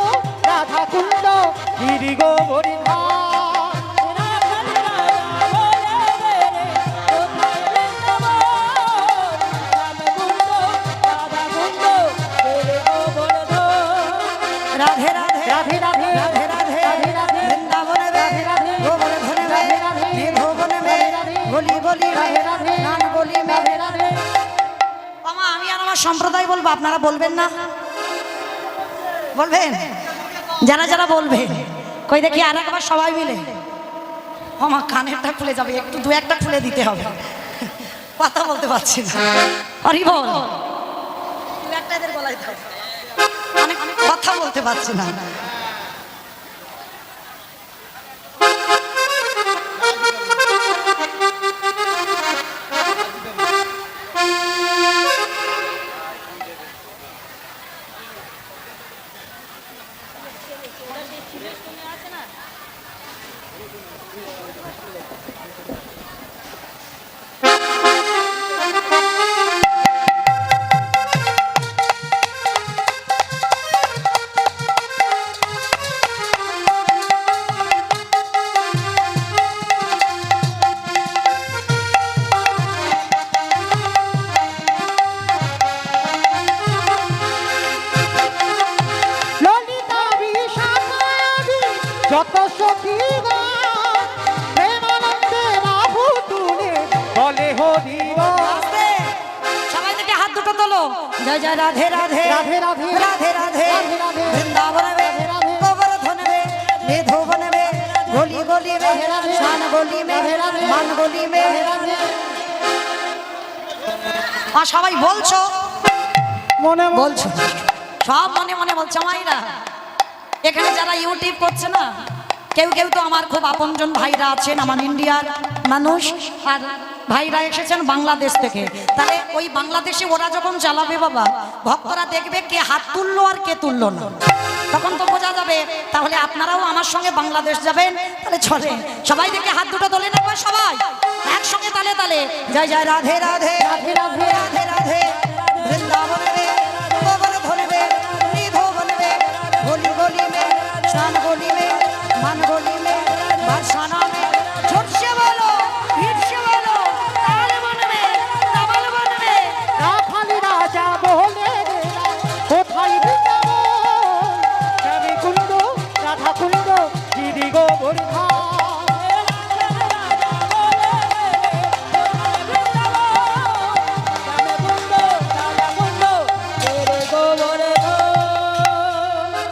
রাধা কুণ্ড গিরি গোবরী ধাম। রাধে রাধে রাধে রাধে রাধে রাধে রাধে রাধে বৃন্দাবনে বে, রাধে রাধে গোবর্ধনে বে, রাধে রাধে নিধোবনে বে, রাধে রাধে গলি গলি বে, রাধে রাধে নান গলি বে। রাধে রাধে। মামা আমি আর আমার সম্প্রদায় বলবো, আপনারা বলবেন না? বলবেন? যারা যারা বলবে কই দেখি আর একবার সবাই মিলে। আমার কানেরটা খুলে যাবে, একটু দু একটা খুলে দিতে হবে, কথা বলতে পারছি না। হরি বল, দু একটা এদের গলায় দাও, অনেক কথা বলতে পারছি না। ললিতা বিশাখাদি যত সখীগণ প্রেমানন্দে বাহু তুলে বলে হরি বল। আস্তে, সবাই থেকে হাত দুটো তোলো। জয় জয় রাধে রাধে রাধে রাধে রাধে রাধে রাধে রাধে বৃন্দাবন বে, রাধে রাধে গোবর্ধন বে, নিধোবন বে, গলি গলি বে, রাধে রাধে শান গলি বে, রাধে রাধে মান গলি বে। রাধে রাধে। আর সবাই বলছো, মনে মনে বলছো সব মনে মনে বলছো। মাইরা এখানে যারা ইউটিউব করছে না, কেউ কেউ তো আমার খুব আপনজন ভাইরা আছেন, আমার ইন্ডিয়ার মানুষ, আর ভাইরা এসেছেন বাংলাদেশ থেকে। তাহলে ওই বাংলাদেশে ওরা যখন চালাবে বাবা, ভক্তরা দেখবে কে হাত তুললো আর কে তুললো না, তখন তো বোঝা যাবে। তাহলে আপনারাও আমার সঙ্গে বাংলাদেশ যাবেন, তাহলে চলে সবাই দেখে হাত দুটো তোলে না সবাই একসঙ্গে তালে তালে। জয় জয় রাধে রাধে রাধে রাধে রাধে রাধে বৃন্দাবনে বে, গোবর্ধনে বে, নিধোবনে বে, গলি গলি মে, শান গলি মে, মান গলি মে, বাদশানা মে, ছোটসে বলো ভিড়সে বলো, তাল বনবে তামাল বনবে। রাখালি রাজা বহলে দেনা, কোথায় বৃন্দাবন, শ্যামী কুণ্ড রাধা কুণ্ড গিরি গোবরী ধাম।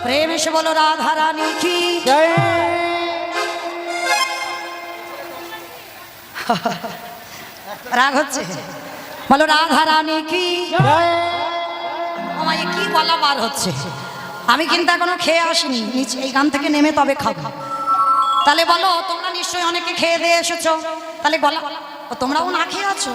প্রেম এসে বলো রাধা রানী কি। জয় রাগ হচ্ছে, বলো রাধা রানী কি। জয়। আমার এ কি গলা বার হচ্ছে, আমি কিন্তু এখনো খেয়ে আসিনি, নিচে এই গান থেকে নেমে তবে খাবো। তাহলে বলো, তোমরা নিশ্চয়ই অনেকে খেয়ে দিয়ে এসেছো, তাহলে গলা ও তোমরাও না খেয়ে আছো?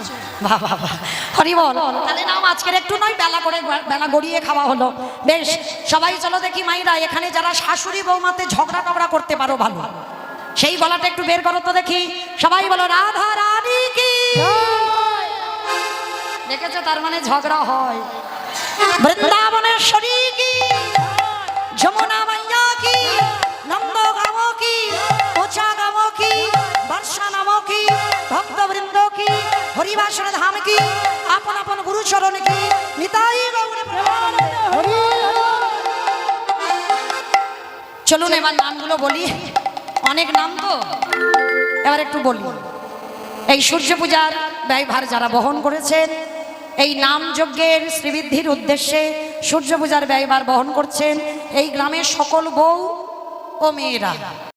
বাহ বাহ বাহ, হরি বল। তাহলে নাও আজকের একটু নয় বেলা করে বেলা গড়িয়ে খাওয়া হলো। বেশ, সবাই চলো দেখি মাইরা, এখানে যারা শাশুড়ি বৌমাতে ঝগড়া টগড়া করতে পারো ভালো, সেই গলাটা একটু বের করো তো দেখি। সবাই বলো রাধা রানী কি। দেখেছো, তার মানে ঝগড়া হয়। বৃন্দাবনেশ্বরী কি, যমুনা মাইয়া কি, নন্দ গাম কি, পোচা গাম কি, বর্ষা নাম কি, ভক্তবৃন্দ কি, হরিবাসন ধাম কি, আপন আপন গুরু চরণ কি, নিতাই গৌর প্রেমানন্দে। চলুন এবার নামগুলো বলি, অনেক নাম তো, এবার একটু বলি। এই সূর্য পূজার ব্যয়ভার যারা বহন করেছেন, এই নাম যজ্ঞের শ্রীবৃদ্ধির উদ্দেশ্যে সূর্য পূজার ব্যয়ভার বহন করছেন এই গ্রামের সকল বউ ও মেয়েরা।